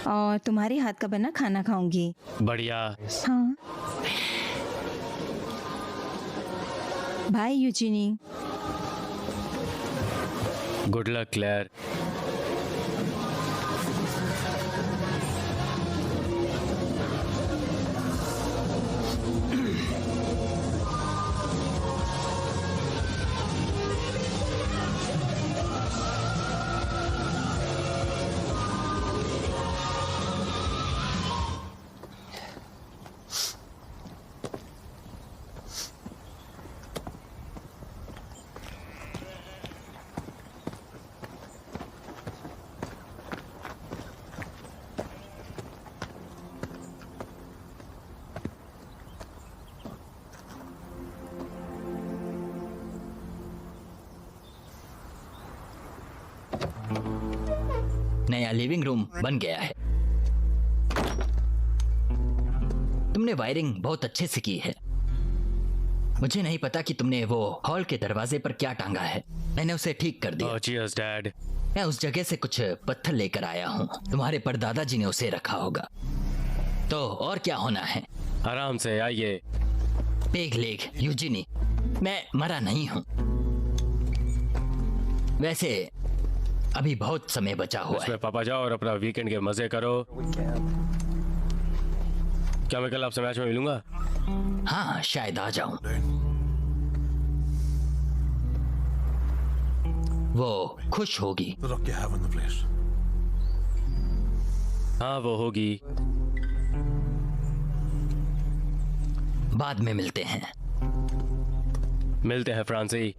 और तुम्हारे हाथ का बना खाना खाऊंगी। बढ़िया। हाँ, bye Eugenie. Good luck Claire. नया लिविंग रूम बन गया है। तुमने वायरिंग बहुत अच्छे से की है। मुझे नहीं पता कि तुमने वो हॉल के दरवाजे पर क्या टांगा है। मैंने उसे ठीक कर दिया। Cheers dad. मैं उस जगह से कुछ पत्थर लेकर आया हूँ। तुम्हारे परदादा जी ने उसे रखा होगा। तो और क्या होना है? आराम से आइए। पेग लेग यूजिनी, मैं मरा नहीं हूँ। वैसे अभी बहुत समय बचा हुआ है। उसमें पापा जाओ और अपना वीकेंड के मजे करो। क्या मैं कल आपसे मैच में मिलूंगा? हाँ, शायद आ जाऊं। वो खुश होगी। The luck you have in the place. हाँ, वो होगी। बाद में मिलते हैं। मिलते हैं फ्रांसी।